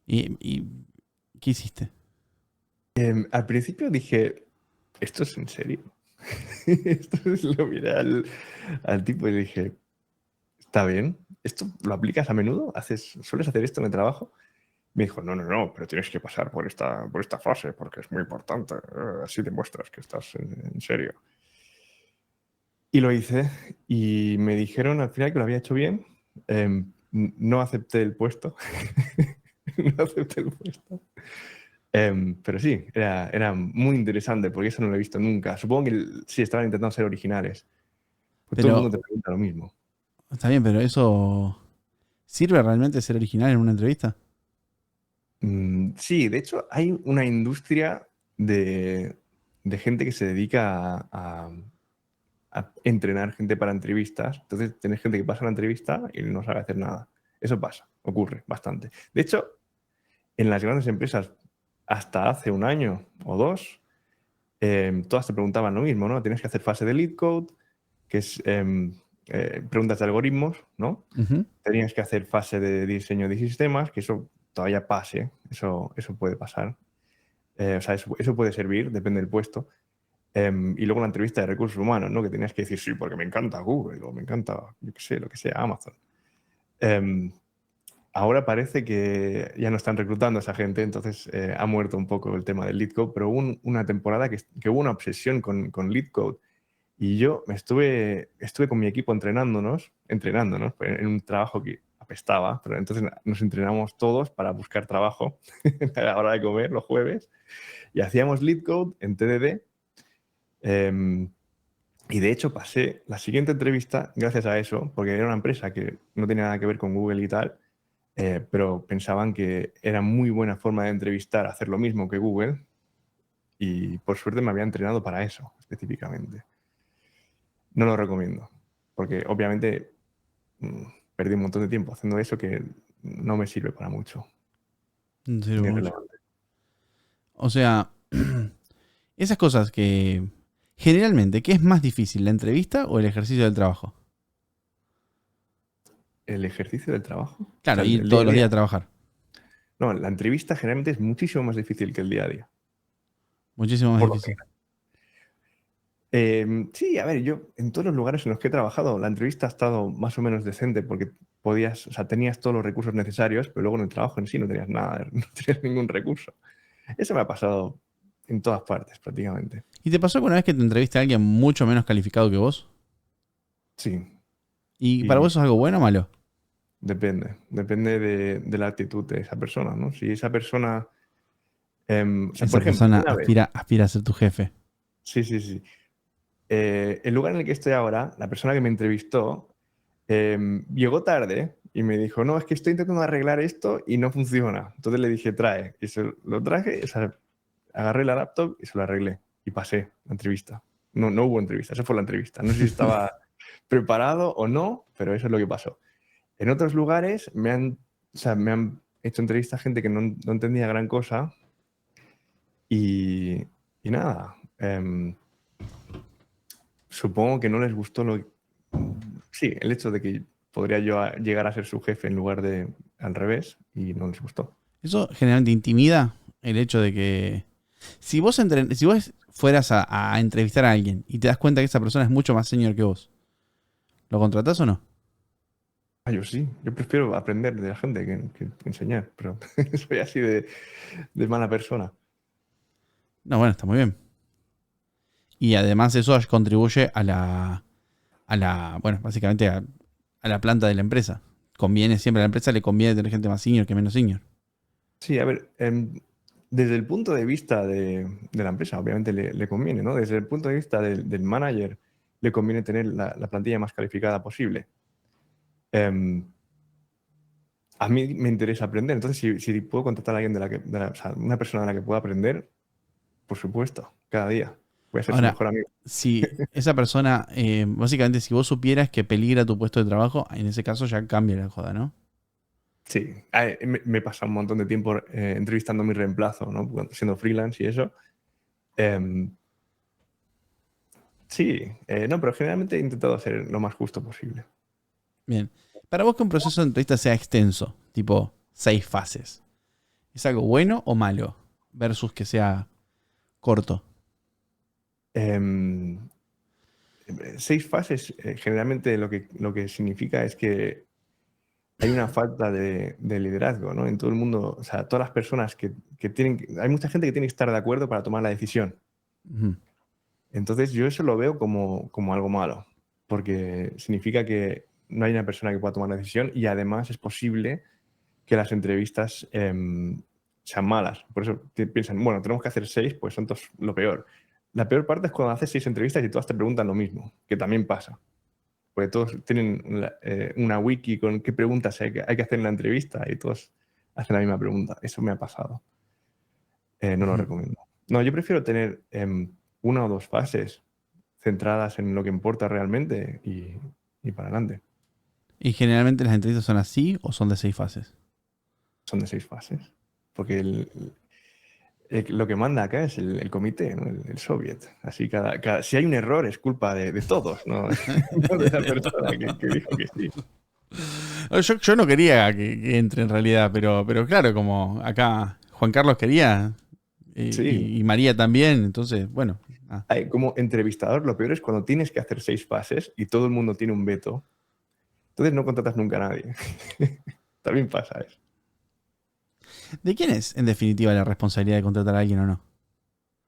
y qué hiciste? Al principio dije, ¿esto es en serio? Esto es lo miré al tipo y dije, está bien, ¿esto lo aplicas a menudo? ¿Sueles hacer esto en el trabajo? Me dijo, no, pero tienes que pasar por esta fase porque es muy importante. Así demuestras que estás en serio. Y lo hice y me dijeron al final que lo había hecho bien. No acepté el puesto. No acepté el puesto. Pero sí, era muy interesante porque eso no lo he visto nunca. Supongo que sí estaban intentando ser originales. Pues todo el mundo Pero, te pregunta lo mismo. está bien, pero eso... ¿Sirve realmente ser original en una entrevista? Sí, de hecho hay una industria de gente que se dedica a entrenar gente para entrevistas. Entonces tenés gente que pasa la entrevista y no sabe hacer nada. Eso pasa, ocurre bastante. De hecho, en las grandes empresas, hasta hace un año o dos, todas te preguntaban lo mismo, ¿no? Tienes que hacer fase de lead code, que es preguntas de algoritmos, ¿no? Ujú. Tenías que hacer fase de diseño de sistemas, que eso todavía pase, eso puede pasar. O sea, eso puede servir, depende del puesto. Y luego la entrevista de recursos humanos, ¿no? Que tenías que decir, sí, porque me encanta Google o me encanta, yo qué sé, lo que sea, Amazon. Em, Ahora parece que ya no están reclutando a esa gente, entonces ha muerto un poco el tema del lead code, pero hubo una temporada que hubo una obsesión con lead code. Y yo estuve con mi equipo entrenándonos pues, en un trabajo que apestaba, pero entonces nos entrenamos todos para buscar trabajo a la hora de comer los jueves y hacíamos lead code en TDD. Y de hecho pasé la siguiente entrevista gracias a eso, porque era una empresa que no tenía nada que ver con Google y tal, pero pensaban que era muy buena forma de entrevistar hacer lo mismo que Google y por suerte me había entrenado para eso específicamente. No lo recomiendo, porque obviamente mm, perdí un montón de tiempo haciendo eso que no me sirve para mucho. No sirve Ni mucho. relevante. O sea, esas cosas que... Generalmente, ¿qué es más difícil, la entrevista o el ejercicio del trabajo? El ejercicio del trabajo, o Claro, sea, ir el día todos a los días a día. trabajar. No, la entrevista generalmente es muchísimo más difícil que el día a día. Muchísimo más Por lo difícil. Sí, a ver, yo en todos los lugares en los que he trabajado, la entrevista ha estado más o menos decente porque podías, o sea, tenías todos los recursos necesarios, pero luego en el trabajo en sí no tenías nada, no tenías ningún recurso. Eso me ha pasado en todas partes prácticamente. ¿Y te pasó alguna vez que te entrevista a alguien mucho menos calificado que vos? Sí, ¿Y para Y vos eso es algo bueno o malo? depende de la actitud de esa persona, ¿no? Si esa persona, o sea, Esa por ejemplo, persona una vez, aspira a ser tu jefe. sí, sí, sí. El lugar en el que estoy ahora, la persona que me entrevistó, llegó tarde y me dijo, no, es que estoy intentando arreglar esto y no funciona. Entonces le dije, trae. Y se lo traje, o sea, agarré la laptop y se lo arreglé. Y pasé la entrevista. No, no hubo entrevista, esa fue la entrevista. No sé si estaba preparado o no, pero eso es lo que pasó. En otros lugares o sea, me han hecho entrevistas gente que no entendía gran cosa y, y nada. Supongo que no les gustó sí, el hecho de que podría yo llegar a ser su jefe en lugar de al revés y no les gustó. Eso generalmente intimida el hecho de que si vos fueras a entrevistar a alguien y te das cuenta que esa persona es mucho más senior que vos, ¿lo contratás o no? Ah, yo sí, yo prefiero aprender de la gente que enseñar, pero soy así de mala persona. No, bueno, está muy bien. Y además eso contribuye bueno, básicamente a la planta de la empresa. Conviene siempre, a la empresa le conviene tener gente más senior que menos senior. Sí, a ver, desde el punto de vista de la empresa, obviamente le conviene, ¿no? Desde el punto de vista del manager, le conviene tener la plantilla más calificada posible. Em, a mí me interesa aprender, entonces si puedo contratar a alguien o sea, una persona de la que pueda aprender, por supuesto, cada día. Voy a ser su Ahora, mejor amigo. si esa persona, básicamente, si vos supieras que peligra tu puesto de trabajo, en ese caso ya cambia la joda, ¿no? Sí, me pasa un montón de tiempo entrevistando a mi reemplazo, ¿no? Siendo freelance y eso. Em, sí, no, pero generalmente he intentado ser lo más justo posible. Bien. Para vos que un proceso de entrevista sea extenso, tipo 6 fases, ¿es algo bueno o malo? Versus que sea corto. Em, 6 fases, generalmente lo que significa es que hay una falta de liderazgo, ¿no? En todo el mundo, o sea, todas las personas que tienen, hay mucha gente que tiene que estar de acuerdo para tomar la decisión. Ujú. Entonces yo eso lo veo como algo malo, porque significa que no hay una persona que pueda tomar la decisión y además es posible que las entrevistas sean malas. Por eso piensan, bueno, tenemos que hacer 6, pues son todos lo peor. La peor parte es cuando haces 6 entrevistas y todas te preguntan lo mismo, que también pasa. Porque todos tienen una wiki con qué preguntas hay que hacer en la entrevista y todos hacen la misma pregunta. Eso me ha pasado. No lo Ujú. recomiendo. No, yo prefiero tener 1 o 2 fases centradas en lo que importa realmente y para adelante. ¿Y generalmente las entrevistas son así o son de 6 fases? Son de 6 fases. Porque lo que manda acá es el comité, ¿no? El soviet. Así si hay un error es culpa de todos, ¿no? No de esa persona que dijo que sí. Yo no quería que entre en realidad, pero claro, como acá Juan Carlos quería Sí. y María también, entonces, bueno. Como entrevistador, lo peor es cuando tienes que hacer 6 fases y todo el mundo tiene un veto. Entonces no contratas nunca a nadie. También pasa eso. ¿De quién es, en definitiva, la responsabilidad de contratar a alguien o no?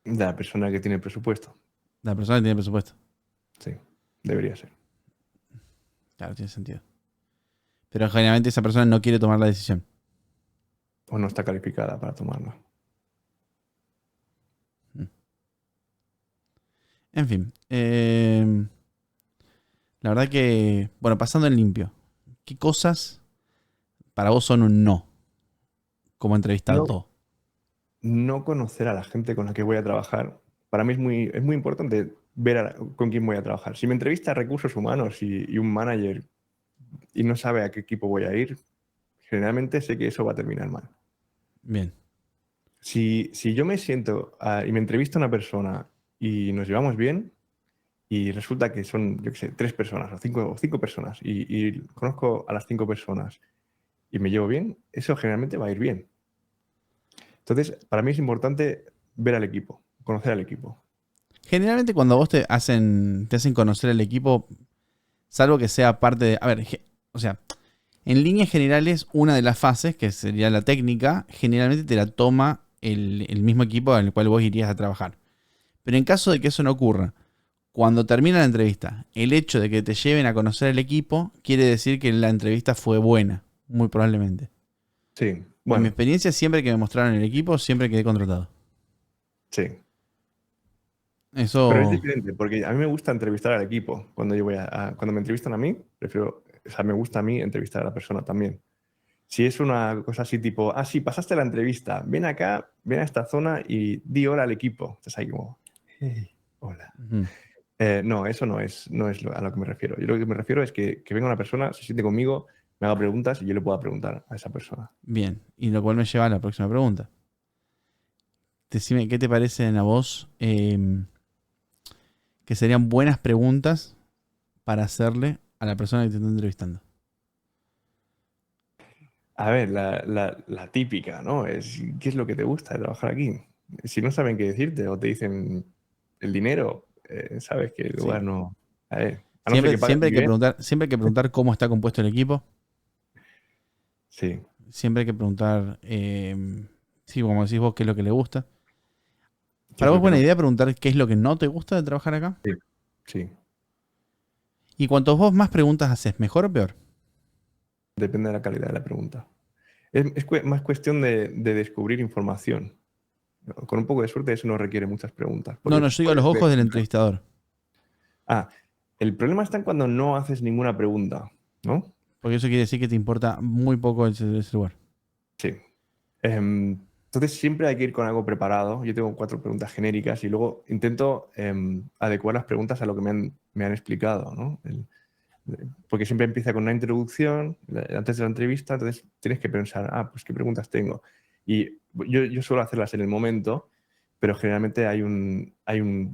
De la persona que tiene el presupuesto. La persona que tiene presupuesto. Sí, debería ser. Claro, tiene sentido. Pero generalmente esa persona no quiere tomar la decisión. O no está calificada para tomarlo. Mm. En fin. La verdad que, bueno, pasando en limpio. ¿Qué cosas para vos son un no como No, entrevistado? no conocer a la gente con la que voy a trabajar. Para mí es muy importante ver con quién voy a trabajar. Si me entrevista a recursos humanos y un manager y no sabe a qué equipo voy a ir, generalmente sé que eso va a terminar mal. Bien. Si yo me siento y me entrevista una persona y nos llevamos bien y resulta que son, yo qué sé, 3 personas o cinco personas y conozco a las 5 personas y me llevo bien, eso generalmente va a ir bien. Entonces, para mí es importante ver al equipo, conocer al equipo. Generalmente cuando a vos te hacen conocer el equipo, salvo que sea parte de... A ver, o sea, en líneas generales, una de las fases, que sería la técnica, generalmente te la toma el mismo equipo en el cual vos irías a trabajar. Pero en caso de que eso no ocurra, cuando termina la entrevista, el hecho de que te lleven a conocer el equipo quiere decir que la entrevista fue buena, muy probablemente. Sí, En mi bueno, experiencia, siempre que me mostraron el equipo, siempre quedé contratado. sí. Pero es Eso, diferente, porque a mí me gusta entrevistar al equipo. Cuando yo voy cuando me entrevistan a mí, prefiero, o sea, me gusta a mí entrevistar a la persona también. Si es una cosa así tipo, ah, sí, pasaste la entrevista, ven acá, ven a esta zona y di hola al equipo. Estás ahí como, hey, hola. ujú, No, eso no es a lo que me refiero. Yo lo que me refiero es que venga una persona, se siente conmigo, me haga preguntas y yo le pueda preguntar a esa persona. bien. Y lo cual me lleva a la próxima pregunta. Decime, ¿qué te parecen a vos que serían buenas preguntas para hacerle a la persona que te está entrevistando? A ver, la típica, ¿no? Es, ¿qué es lo que te gusta de trabajar aquí? Si no saben qué decirte o te dicen el dinero, sabes que el Sí. lugar no... A ver, a no ser que paguen Siempre hay muy que bien, preguntar, siempre hay que preguntar cómo está compuesto el equipo. sí, Siempre hay que preguntar, sí, como decís vos, qué es lo que le gusta. qué Para es vos lo es que buena no. idea preguntar qué es lo que no te gusta de trabajar acá. Sí, sí, Y cuantos vos más preguntas haces, ¿mejor o peor? depende de la calidad de la pregunta. Más cuestión de descubrir información. Con un poco de suerte eso no requiere muchas preguntas, No, porque no, yo digo a los puedes ver... ojos del entrevistador. Ah, el problema está en cuando no haces ninguna pregunta, ¿no? Porque eso quiere decir que te importa muy poco ese lugar. Sí. Entonces siempre hay que ir con algo preparado. Yo tengo 4 preguntas genéricas y luego intento adecuar las preguntas a lo que me han explicado, ¿no? Porque siempre empieza con una introducción antes de la entrevista, entonces tienes que pensar, ah, pues qué preguntas tengo. Y yo suelo hacerlas en el momento, pero generalmente yo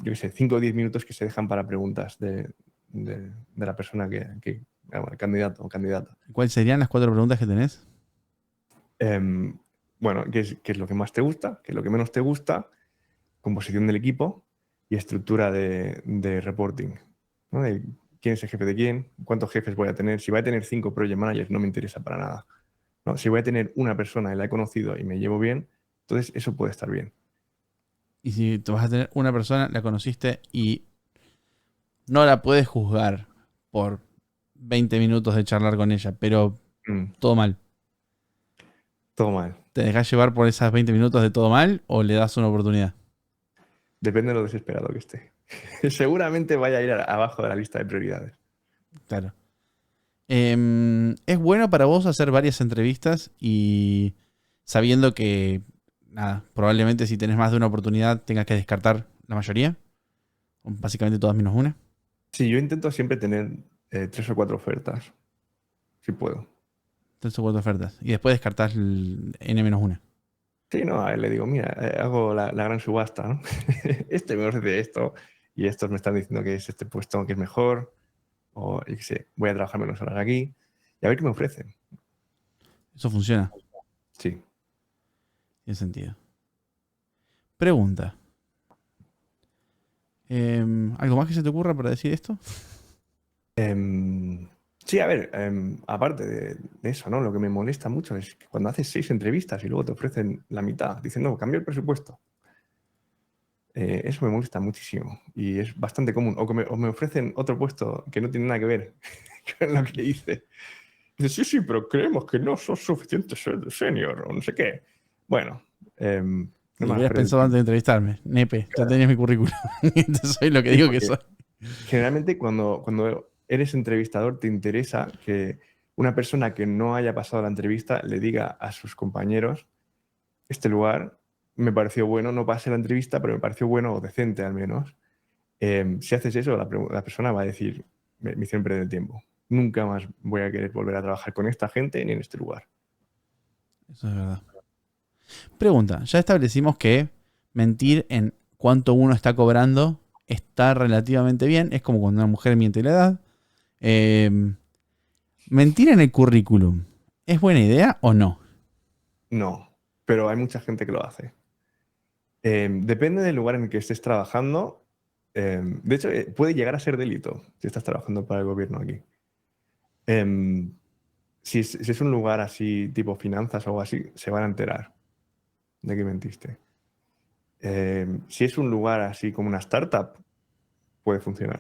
qué sé, 5 o 10 minutos que se dejan para preguntas de la persona bueno, el candidato o candidata. ¿Cuáles serían las 4 preguntas que tenés? Em, bueno, qué es lo que más te gusta? ¿Qué es lo que menos te gusta? Composición del equipo y estructura de reporting, ¿no? De quién es el jefe de quién, cuántos jefes voy a tener. Si voy a tener 5 project managers, no me interesa para nada, ¿no? Si voy a tener una persona y la he conocido y me llevo bien, entonces eso puede estar bien. Y si tú vas a tener una persona, la conociste y no la puedes juzgar por 20 minutos de charlar con ella, pero Mm, todo mal. todo mal. ¿Te dejas llevar por esas 20 minutos de todo mal o le das una oportunidad? Depende de lo desesperado que esté. Seguramente vaya a ir abajo de la lista de prioridades. Claro. ¿Es bueno para vos hacer varias entrevistas y sabiendo que, nada, probablemente si tenés más de una oportunidad tengas que descartar la mayoría? O básicamente todas menos una. Sí, yo intento siempre tener 3 o 4 ofertas, si puedo. 3 o 4 ofertas. Y después descartás N menos una. Sí, no, a él le digo, mira, hago la gran subasta, ¿no? Este me ofrece esto y estos me están diciendo que es este puesto que es mejor, o yo qué sé, voy a trabajar menos horas aquí y a ver qué me ofrecen. Eso funciona. Sí. Tiene sentido. Pregunta. ¿Algo más que se te ocurra para decir esto? Em, sí, a ver, aparte de eso, ¿no? Lo que me molesta mucho es que cuando haces 6 entrevistas y luego te ofrecen la mitad, diciendo, cambia el presupuesto. Eso me molesta muchísimo y es bastante común. O me ofrecen otro puesto que no tiene nada que ver con lo que hice. Dice, sí, sí, pero creemos que no sos suficiente senior o no sé qué. Bueno, no Lo me hagas hubieras perder el pensado antes tiempo. de entrevistarme. Nepe, ya Claro. tenías mi currículum. Entonces soy lo que Sí, digo que porque soy. generalmente cuando eres entrevistador te interesa que una persona que no haya pasado la entrevista le diga a sus compañeros, este lugar me pareció bueno, no pasé la entrevista, pero me pareció bueno o decente al menos. Si haces eso, la persona va a decir, me hicieron perder el tiempo. Nunca más voy a querer volver a trabajar con esta gente ni en este lugar. Eso es verdad. Pregunta. Ya establecimos que mentir en cuánto uno está cobrando está relativamente bien. Es como cuando una mujer miente la edad. Eh, Mentir en el currículum. ¿Es buena idea o no? No, pero hay mucha gente que lo hace. Depende del lugar en el que estés trabajando. De hecho, puede llegar a ser delito si estás trabajando para el gobierno aquí. Em, si es un lugar así, tipo finanzas o algo así, se van a enterar de que mentiste. Si es un lugar así como una startup, puede funcionar.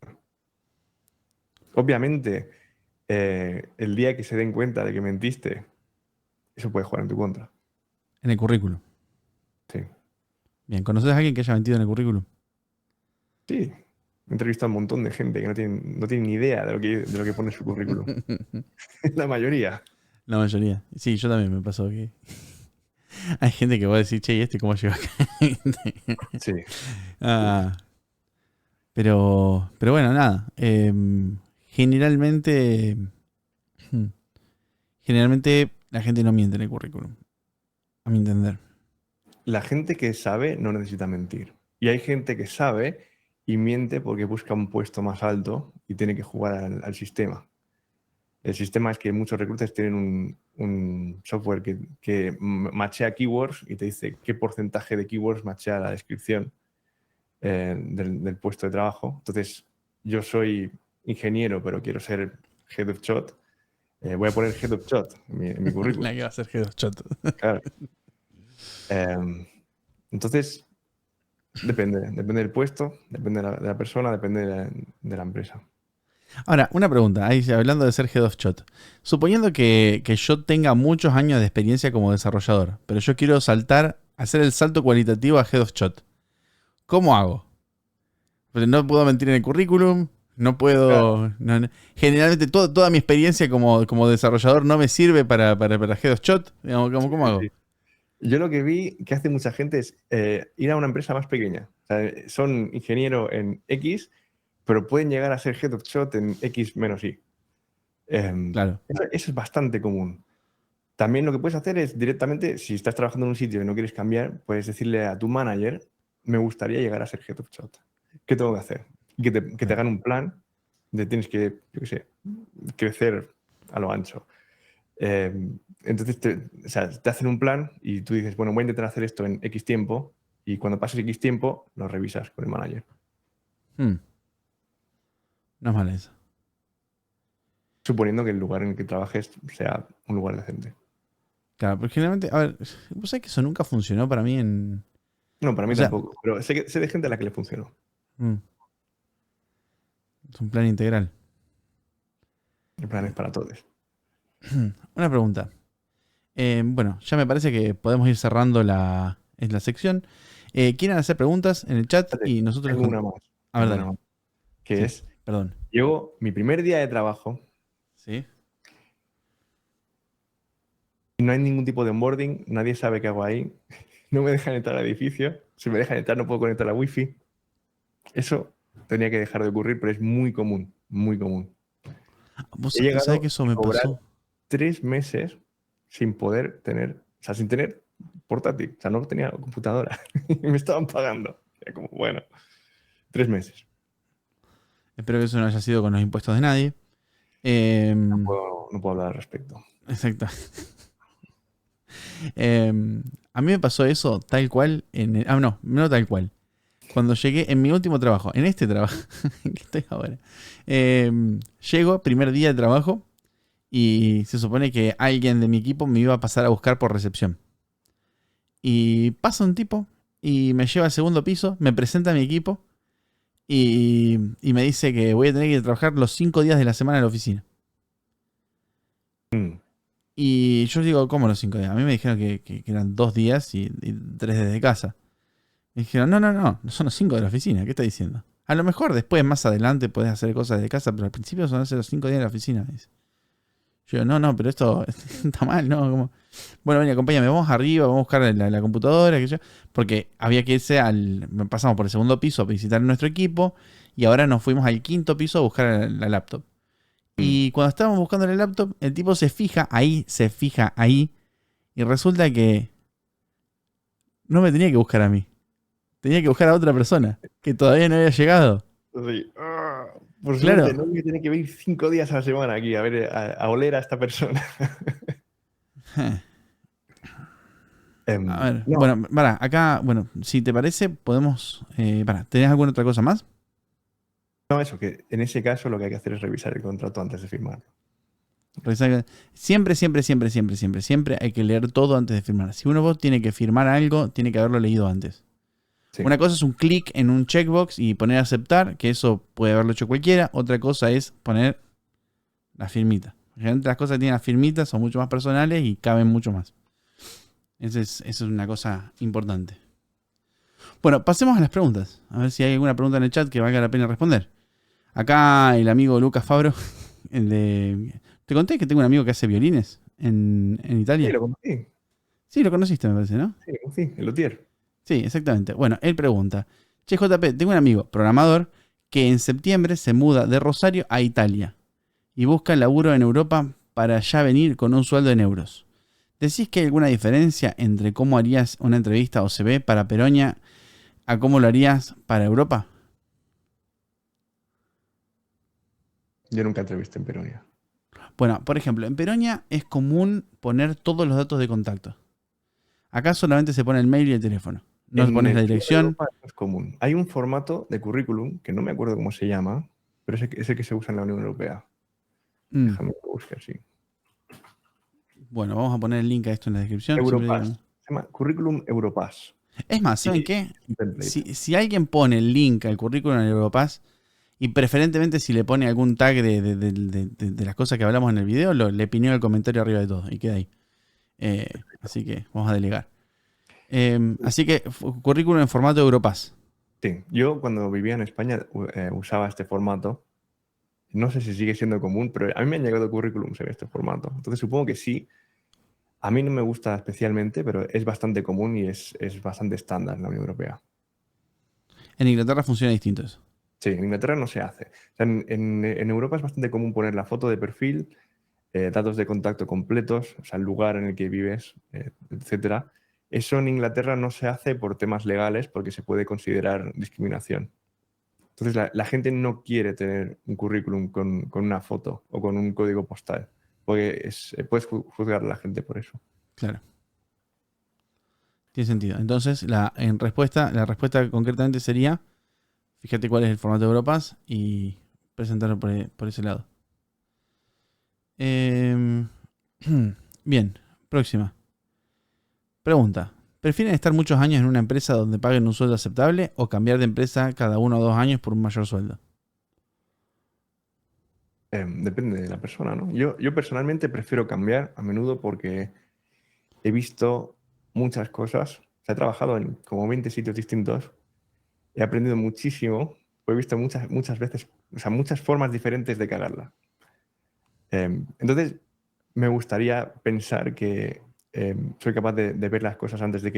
Obviamente, el día que se den cuenta de que mentiste, eso puede jugar en tu contra. En el currículum. Sí. Bien, ¿conoces a alguien que haya mentido en el currículum? Sí. He entrevistado a un montón de gente que no tiene ni idea de lo que pone en su currículum. La mayoría. La mayoría. Sí, yo también me pasó que hay gente que va a decir, che, ¿y este cómo llegó acá? Sí. Ah, pero bueno, nada. Generalmente, generalmente la gente no miente en el currículum, a mi entender. La gente que sabe no necesita mentir. Y hay gente que sabe y miente porque busca un puesto más alto y tiene que jugar al sistema. El sistema es que muchos recruiters tienen un software que machea keywords y te dice qué porcentaje de keywords machea la descripción del puesto de trabajo. Entonces, yo soy ingeniero, pero quiero ser head of shot. Voy a poner head of shot en mi currículum. La que va a ser G2 Claro. Entonces, depende del puesto, depende de la persona, depende de la empresa. Ahora, una pregunta, ahí hablando de ser Head of Shot. Suponiendo que yo tenga muchos años de experiencia como desarrollador, pero yo quiero hacer el salto cualitativo a Head of Shot. ¿Cómo hago? Porque no puedo mentir en el currículum, no puedo... Claro. Generalmente toda mi experiencia como desarrollador no me sirve para Head of Shot. Digamos, ¿cómo Sí, hago? sí. Yo lo que vi que hace mucha gente es ir a una empresa más pequeña. O sea, son ingeniero en X, pero pueden llegar a ser head of shot en X menos Y. Claro. Eso es bastante común. También lo que puedes hacer es directamente, si estás trabajando en un sitio y no quieres cambiar, puedes decirle a tu manager, me gustaría llegar a ser head of shot. ¿Qué tengo que hacer? Y que te hagan un plan de tienes que, yo qué sé, crecer a lo ancho. Entonces o sea, te hacen un plan y tú dices, bueno, voy a intentar hacer esto en X tiempo y cuando pases X tiempo lo revisas con el manager. No es mala esa. Suponiendo que el lugar en el que trabajes sea un lugar decente. Claro, porque generalmente, a ver, vos sabés que eso nunca funcionó para mí en... No, para O mí sea, tampoco, pero sé de gente a la que le funcionó. mm, es un plan integral. El plan es para todos. Una pregunta. Bueno, ya me parece que podemos ir cerrando la sección. ¿Quieren hacer preguntas en el chat? Espérate, Y nosotros les tengo una más, A ver, tengo una dale. más, que Sí, es, perdón. llego mi primer día de trabajo Sí. y no hay ningún tipo de onboarding, nadie sabe qué hago ahí, no me dejan entrar al edificio, si me dejan entrar no puedo conectar la wifi. Eso tenía que dejar de ocurrir, pero es muy común, muy común. ¿Vos He sabés llegado que eso a me cobrar pasó? 3 meses sin poder tener, o sea, sin tener portátil, o sea, no tenía computadora y me estaban pagando. Era como, bueno, 3 meses. Espero que eso no haya sido con los impuestos de nadie. Em, No puedo hablar al respecto. exacto. A mí me pasó eso tal cual no tal cual. Cuando llegué en mi último trabajo, en este trabajo en que estoy ahora, llego, primer día de trabajo, y se supone que alguien de mi equipo me iba a pasar a buscar por recepción. Y pasa un tipo y me lleva al segundo piso, me presenta a mi equipo y me dice que voy a tener que trabajar los 5 días de la semana en la oficina. Mm. Y yo digo, ¿cómo los 5 días? A mí me dijeron que eran 2 días y 3 desde casa. Me dijeron, no son los 5 de la oficina, ¿qué está diciendo? A lo mejor después, más adelante, podés hacer cosas desde casa, pero al principio son los 5 días de la oficina. Me dice. Yo digo, no, pero esto está mal, ¿no? Como, bueno, ven, acompáñame, vamos arriba, vamos a buscar la computadora, que yo. Porque había que irse pasamos por el segundo piso a visitar nuestro equipo y ahora nos fuimos al quinto piso a buscar la laptop. Mm. Y cuando estábamos buscando la laptop, el tipo se fija ahí, y resulta que no me tenía que buscar a mí. Tenía que buscar a otra persona que todavía no había llegado. Sí. Por suerte, Claro. no voy a tener que venir 5 días a la semana aquí a ver, a oler a esta persona. A ver, No, bueno, para, acá, bueno, si te parece, podemos. ¿Tenés alguna otra cosa más? no, eso, que en ese caso lo que hay que hacer es revisar el contrato antes de firmarlo. Siempre hay que leer todo antes de firmar. Si uno vos tiene que firmar algo, tiene que haberlo leído antes. Sí. Una cosa es un clic en un checkbox y poner aceptar, que eso puede haberlo hecho cualquiera. Otra cosa es poner la firmita. Generalmente las cosas que tienen las firmitas son mucho más personales y caben mucho más. Eso es una cosa importante. Bueno, pasemos a las preguntas. A ver si hay alguna pregunta en el chat que valga la pena responder. Acá el amigo Lucas Fabro, ¿te conté que tengo un amigo que hace violines en Sí, Italia? lo conocí. Sí, lo conociste, me parece, ¿no? Sí, lo conocí. El luthier. Sí, exactamente. Bueno, él pregunta, che, JP, tengo un amigo programador que en septiembre se muda de Rosario a Italia y busca laburo en Europa para ya venir con un sueldo en euros. ¿Decís que hay alguna diferencia entre cómo harías una entrevista OCB para Peronia a cómo lo harías para Europa? Yo nunca entrevisté en Peronia. Bueno, por ejemplo, en Peronia es común poner todos los datos de contacto. Acá solamente se pone el mail y el teléfono. No pones la En dirección. Europa no es común. Hay un formato de currículum que no me acuerdo cómo se llama, pero es el que se usa en la Unión Europea. Mm, Déjame que busque así. Bueno, vamos a poner el link a esto en la descripción. Siempre Europass. digo. Se llama Curriculum Europass. Es más, Y ¿saben es qué? un template. Si alguien pone el link al currículum en Europass, y preferentemente si le pone algún tag de las cosas que hablamos en el video, le pineo el comentario arriba de todo y queda ahí. Así que vamos a delegar. Así que currículum en formato Europass. Sí, yo cuando vivía en España usaba este formato. No sé si sigue siendo común, pero a mí me han llegado currículums en este formato. Entonces supongo que sí. A mí no me gusta especialmente, pero es bastante común y es bastante estándar en la Unión Europea. En Inglaterra funciona distinto eso. Sí, en Inglaterra no se hace. O sea, en Europa es bastante común poner la foto de perfil, datos de contacto completos, o sea, el lugar en el que vives, etcétera. Eso en Inglaterra no se hace por temas legales porque se puede considerar discriminación. Entonces, la gente no quiere tener un currículum con una foto o con un código postal, porque puedes juzgar a la gente por eso. Claro. Tiene sentido. Entonces, la respuesta concretamente sería, fíjate cuál es el formato de Europass y presentarlo por ese lado. Bien, próxima. Pregunta. ¿Prefieren estar muchos años en una empresa donde paguen un sueldo aceptable o cambiar de empresa cada 1 o 2 años por un mayor sueldo? Depende de la persona, ¿no? Yo personalmente prefiero cambiar a menudo porque he visto muchas cosas. O sea, he trabajado en como 20 sitios distintos. He aprendido muchísimo. He visto muchas veces, o sea, muchas formas diferentes de cagarla. Entonces, me gustaría pensar que soy capaz de ver las cosas antes de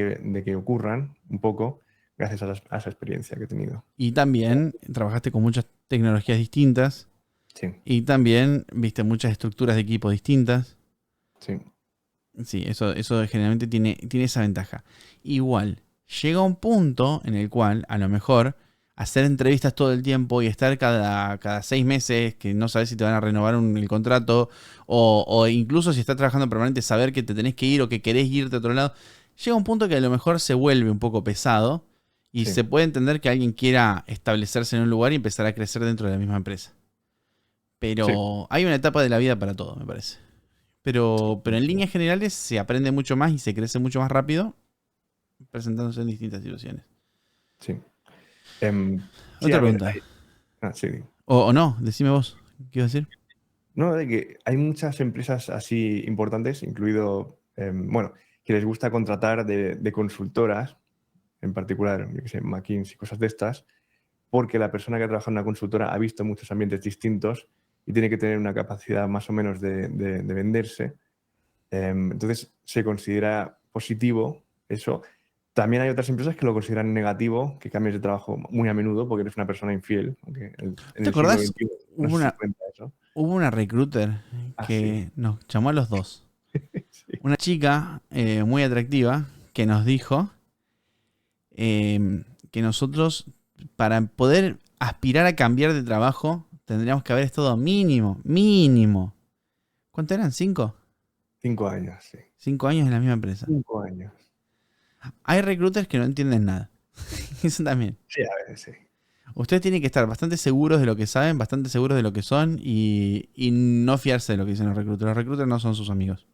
que ocurran un poco, gracias a esa experiencia que he tenido. Y también trabajaste con muchas tecnologías distintas Sí, y también viste muchas estructuras de equipo distintas. sí, Sí, eso generalmente tiene esa ventaja. Igual, llega un punto en el cual a lo mejor hacer entrevistas todo el tiempo y estar cada 6 meses que no sabes si te van a renovar el contrato o incluso si estás trabajando permanente saber que te tenés que ir o que querés irte a otro lado, llega un punto que a lo mejor se vuelve un poco pesado y sí, se puede entender que alguien quiera establecerse en un lugar y empezar a crecer dentro de la misma empresa. sí. Pero hay una etapa de la vida para todo, me parece. Pero en líneas generales se aprende mucho más y se crece mucho más rápido presentándose en distintas situaciones. Sí. Sí, Otra a ver, pregunta. sí. O no, decime vos. ¿Qué ibas a decir? No, de que hay muchas empresas así importantes, incluido, bueno, que les gusta contratar de consultoras, en particular, yo qué sé, McKinsey, cosas de estas, porque la persona que trabaja en una consultora ha visto muchos ambientes distintos y tiene que tener una capacidad más o menos de venderse. Entonces, se considera positivo eso. También hay otras empresas que lo consideran negativo, que cambies de trabajo muy a menudo porque eres una persona infiel, aunque en ¿Te el siglo acordás? XXI no Hubo sé si una, cuenta eso. hubo una recruiter Ah, sí. que nos llamó a los dos. Sí, Una chica muy atractiva que nos dijo que nosotros, para poder aspirar a cambiar de trabajo, tendríamos que haber estado mínimo. ¿Cuánto eran? ¿5? 5 años, sí. 5 años en la misma empresa. 5 años. Hay recruiters que no entienden nada. Eso también. Sí, a ver, sí. Ustedes tienen que estar bastante seguros de lo que saben, bastante seguros de lo que son y no fiarse de lo que dicen los recruiters. Los recruiters no son sus amigos.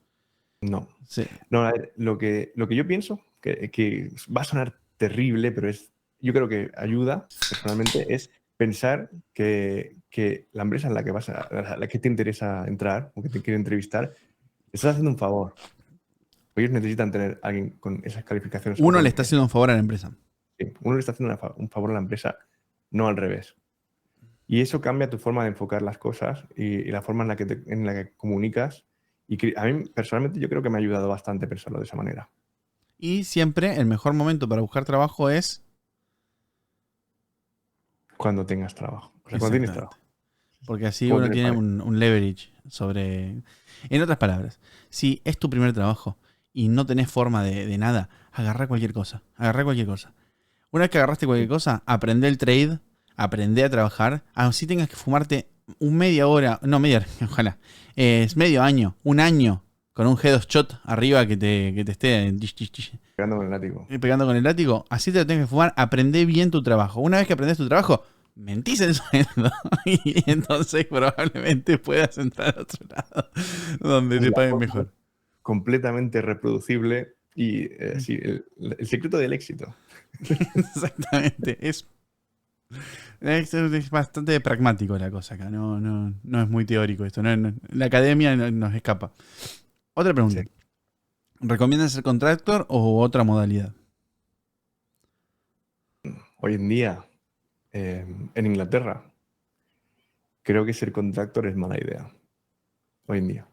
No. Sí. No, a ver, lo que yo pienso, que va a sonar terrible, pero es yo creo que ayuda personalmente es pensar que la empresa en la que a la que te interesa entrar o que te quiere entrevistar, estás haciendo un favor. Ellos necesitan tener a alguien con esas calificaciones. Uno le está haciendo un favor a la empresa. Sí, uno le está haciendo un favor a la empresa, no al revés. Y eso cambia tu forma de enfocar las cosas y la forma en la que comunicas. Y a mí, personalmente, yo creo que me ha ayudado bastante pensarlo de esa manera. Y siempre el mejor momento para buscar trabajo es... Cuando tengas trabajo. O sea, cuando tienes trabajo. Porque así uno tiene un leverage sobre... En otras palabras, si es tu primer trabajo y no tenés forma de nada, agarrá cualquier cosa. Agarrá cualquier cosa. Una vez que agarraste cualquier cosa, aprende el trade, aprende a trabajar. Así tengas que fumarte media hora, no, media hora, ojalá. Es medio año, un año, con un head of shot arriba que te esté pegando con el látigo. Pegando con el látigo. Así te lo tenés que fumar. Aprende bien tu trabajo. Una vez que aprendes tu trabajo, mentís el sueldo y entonces probablemente puedas entrar a otro lado donde te paguen mejor. Completamente reproducible y sí, el secreto del éxito. Exactamente. Es bastante pragmático la cosa acá. No es muy teórico esto. La academia nos escapa. Otra pregunta. Sí. ¿Recomiendas ser contractor o otra modalidad? Hoy en día, en Inglaterra, creo que ser contractor es mala idea. Hoy en día.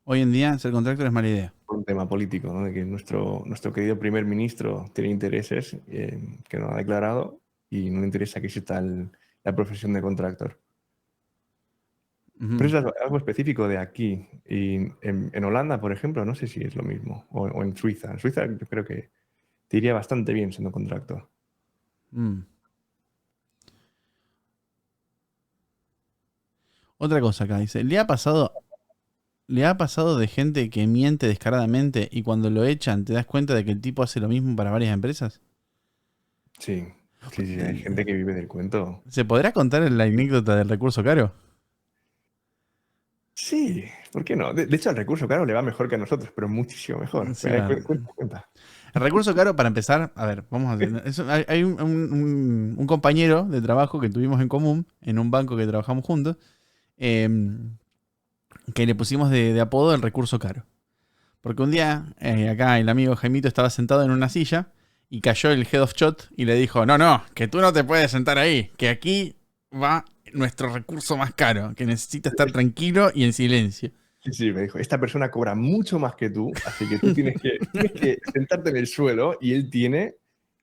Hoy en día ser contractor es mala idea. Un tema político, ¿no? De que nuestro querido primer ministro tiene intereses que no ha declarado y no le interesa que exista la profesión de contractor. Pero es algo específico de aquí. Y en Holanda, por ejemplo, no sé si es lo mismo. O en Suiza. En Suiza yo creo que te iría bastante bien siendo contractor. Otra cosa acá dice, ¿le ha pasado de gente que miente descaradamente y cuando lo echan te das cuenta de que el tipo hace lo mismo para varias empresas? Sí, hay gente que vive del cuento. ¿Se podrá contar la anécdota del recurso caro? Sí, ¿por qué no? De hecho, al recurso caro le va mejor que a nosotros, pero muchísimo mejor. Sí, cuenta. El recurso caro, para empezar, a ver, vamos a ver. Hay un compañero de trabajo que tuvimos en común, en un banco que trabajamos juntos, que le pusimos de apodo el recurso caro. Porque un día, acá el amigo Jaimito estaba sentado en una silla y cayó el head of shot y le dijo, no, que tú no te puedes sentar ahí, que aquí va nuestro recurso más caro, que necesita estar tranquilo y en silencio. Sí, me dijo, esta persona cobra mucho más que tú, así que tú tienes que sentarte en el suelo y él tiene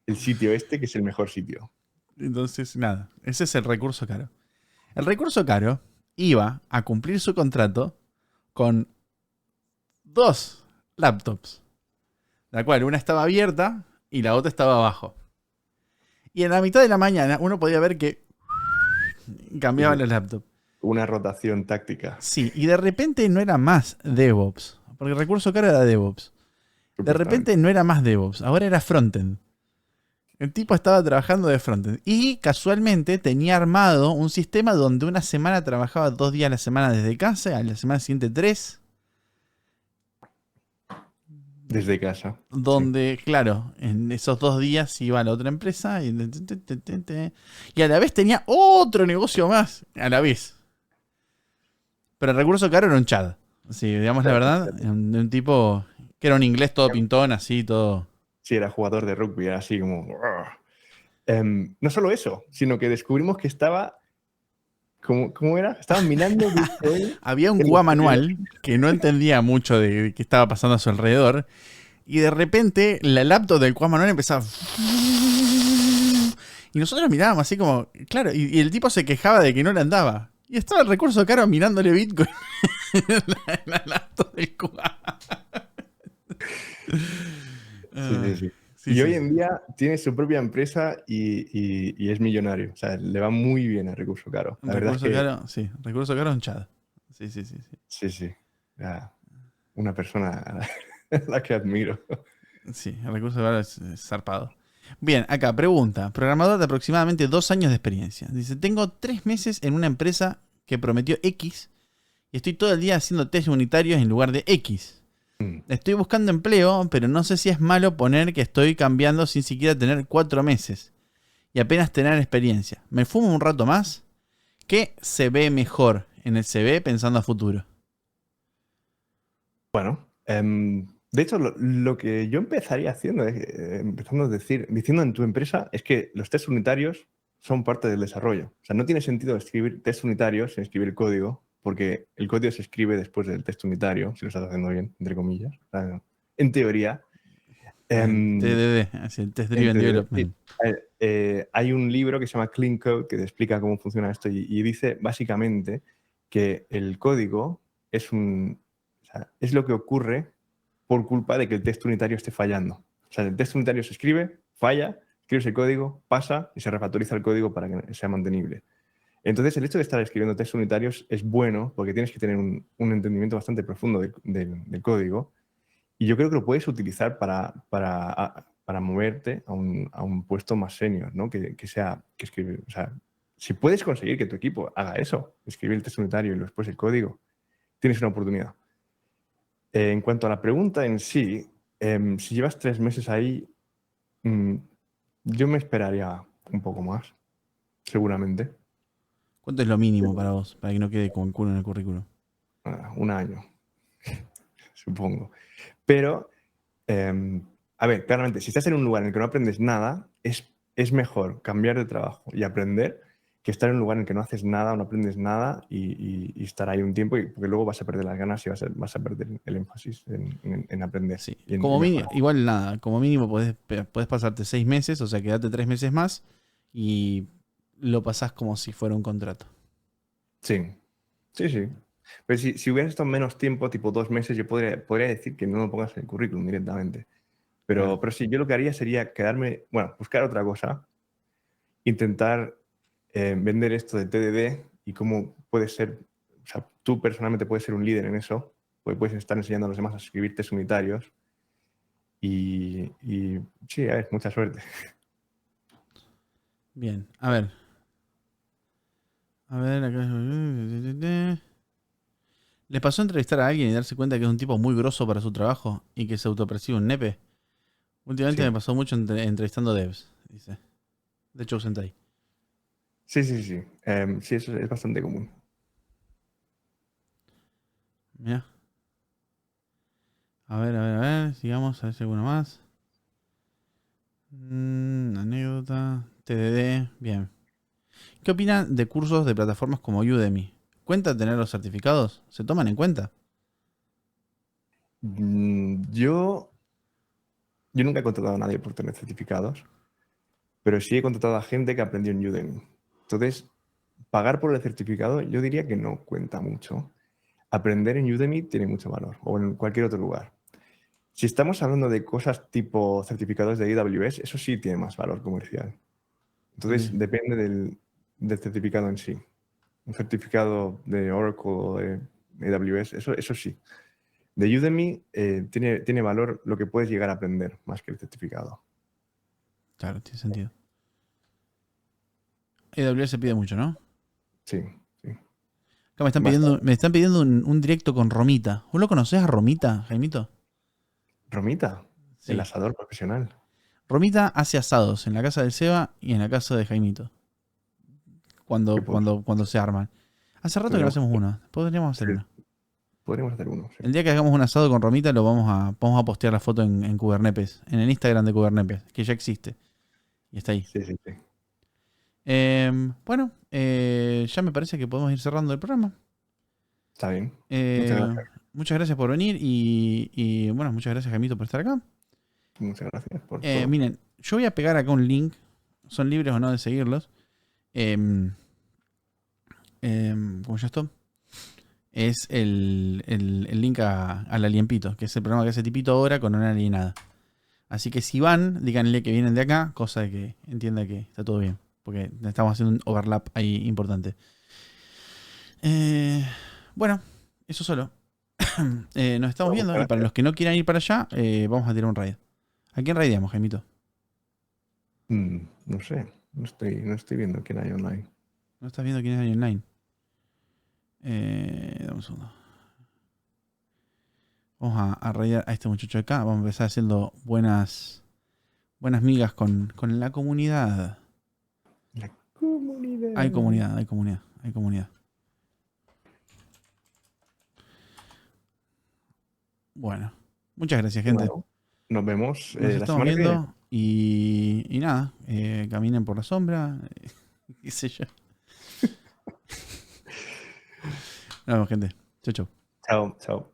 el sitio que es el mejor sitio. Entonces, nada, ese es el recurso caro. El recurso caro iba a cumplir su contrato con 2 laptops, la cual una estaba abierta y la otra estaba abajo. Y en la mitad de la mañana uno podía ver que cambiaban los laptops. Una rotación táctica. Sí, y de repente no era más DevOps, porque el recurso caro era DevOps. De repente no era más DevOps, ahora era frontend. El tipo estaba trabajando de frontend y casualmente tenía armado un sistema donde una semana trabajaba 2 días a la semana desde casa, a la semana siguiente 3. Desde casa. Donde, sí, claro, en esos 2 días iba a la otra empresa y a la vez tenía otro negocio más, a la vez. Pero el recurso caro era un Chad. Sí, digamos la verdad, de un tipo que era un inglés todo pintón, así, todo. Sí, era jugador de rugby, era así como... no solo eso, sino que descubrimos que estaba... ¿Cómo era? Estaban minando Bitcoin. Había un QA manual que no entendía mucho de qué estaba pasando a su alrededor. Y de repente la laptop del QA manual empezaba... Y nosotros mirábamos así como... Claro, y el tipo se quejaba de que no le andaba. Y estaba el recurso caro mirándole Bitcoin en la laptop del QA. Sí. Y hoy en día tiene su propia empresa y es millonario. O sea, le va muy bien al recurso caro. La verdad es que... caro, sí. Recurso caro es un Chad. Sí. Una persona a la que admiro. Sí, el recurso caro es zarpado. Bien, acá, pregunta. Programador de aproximadamente 2 años de experiencia. Dice, tengo 3 meses en una empresa que prometió X y estoy todo el día haciendo test unitarios en lugar de X. Estoy buscando empleo, pero no sé si es malo poner que estoy cambiando sin siquiera tener 4 meses. y apenas tener experiencia. Me fumo un rato más. ¿Qué se ve mejor en el CV pensando a futuro? Bueno, de hecho, lo que yo empezaría haciendo, empezando a decir, diciendo en tu empresa, es que los test unitarios son parte del desarrollo. O sea, no tiene sentido escribir test unitarios sin escribir código, porque el código se escribe después del test unitario, si lo estás haciendo bien, entre comillas. O sea, en teoría. El Em, TDD, es el Test Driven Entre- sí. Development. Hay un libro que se llama Clean Code que te explica cómo funciona esto y dice básicamente que el código o sea, es lo que ocurre por culpa de que el test unitario esté fallando. O sea, el test unitario se escribe, falla, escribes el código, pasa y se refactoriza el código para que sea mantenible. Entonces, el hecho de estar escribiendo test unitarios es bueno porque tienes que tener un entendimiento bastante profundo del código y yo creo que lo puedes utilizar para moverte a un puesto más senior, ¿no? Que sea, que escribir, o sea, si puedes conseguir que tu equipo haga eso, escribir el test unitario y después el código, tienes una oportunidad. En cuanto a la pregunta en sí, si llevas 3 meses ahí, mm, yo me esperaría un poco más, seguramente. ¿Cuánto es lo mínimo para vos? Para que no quede como el culo en el currículum. Un año, supongo. Pero a ver, claramente, si estás en un lugar en el que no aprendes nada, es mejor cambiar de trabajo y aprender que estar en un lugar en el que no haces nada o no aprendes nada y estar ahí un tiempo, porque luego vas a perder las ganas y vas a perder el énfasis en aprender Sí, y en como mínimo, mejorar. igual nada, como mínimo podés pasarte 6 meses, o sea, quedarte 3 meses más y lo pasás como si fuera un contrato. Sí, sí, sí. Pero si hubieras estado menos tiempo, tipo 2 meses, yo podría decir que no lo pongas en el currículum directamente. Claro. Pero sí, yo lo que haría sería quedarme, bueno, buscar otra cosa, intentar vender esto de TDD y cómo puedes ser, o sea, tú personalmente puedes ser un líder en eso, porque puedes estar enseñando a los demás a escribir test unitarios y sí, a ver, mucha suerte. Bien, a ver. A ver, acá. ¿Les pasó a entrevistar a alguien y darse cuenta que es un tipo muy grosso para su trabajo y que se autopercibe un nepe? Últimamente me Sí, pasó mucho entrevistando devs, dice. De hecho, Sentai. sí, sí, sí. Sí, eso es bastante común. Mira. A ver, sigamos, a ver si alguno más. Anécdota. TDD, bien. ¿Qué opinan de cursos de plataformas como Udemy? ¿Cuenta tener los certificados? ¿Se toman en cuenta? Yo nunca he contratado a nadie por tener certificados, pero sí he contratado a gente que aprendió en Udemy. Entonces, pagar por el certificado yo diría que no cuenta mucho. Aprender en Udemy tiene mucho valor, o en cualquier otro lugar. Si estamos hablando de cosas tipo certificados de AWS, eso sí tiene más valor comercial. Entonces, Sí. depende del certificado en sí. Un certificado de Oracle o de AWS, eso sí. De Udemy tiene valor lo que puedes llegar a aprender más que el certificado. Claro, tiene sentido. AWS se pide mucho, ¿no? Sí, sí. Acá Basta. me están pidiendo un directo con Romita. ¿Vos lo conocés a Romita, Jaimito? Romita, el Sí. asador profesional. Romita hace asados en la casa del Seba y en la casa de Jaimito. Que Cuando se arman. Hace rato que no podríamos, hacemos uno. Podríamos hacer sí, uno. podríamos hacer uno. Sí. El día que hagamos un asado con Romita lo vamos a postear la foto en Kubernetes. En el Instagram de Kubernetes, que ya existe. Y está ahí. Sí, sí, sí. Bueno, ya me parece que podemos ir cerrando el programa. Está bien. Muchas Eh, gracias. Muchas gracias por venir y bueno, muchas gracias Jaimito por estar acá. Muchas gracias por todo. Miren, yo voy a pegar acá un link. Son libres o no de seguirlos. Em, ¿Cómo ya está? Es el link al Aliempito, que es el programa que hace Tipito ahora con una alienada. Así que si van, díganle que vienen de acá, cosa de que entienda que está todo bien. Porque estamos haciendo un overlap ahí importante. Eh, bueno, eso solo. Nos estamos Bueno, viendo muchas y para gracias. los que no quieran ir para allá, vamos a tirar un raid. ¿A quién raideamos, Jaimito? No sé. No estoy viendo quién hay online. ¿No estás viendo quién es ahí online? Dame un segundo. Vamos a raidear a este muchacho de acá. Vamos a empezar haciendo buenas migas con la comunidad. comunidad. Hay comunidad, hay comunidad, hay comunidad. Bueno, muchas gracias, gente. Bueno, nos vemos Nos la estamos semana que viene. viendo y nada, caminen por la sombra, qué sé yo. Nos vemos, gente. Chau, chau. Chao, chao.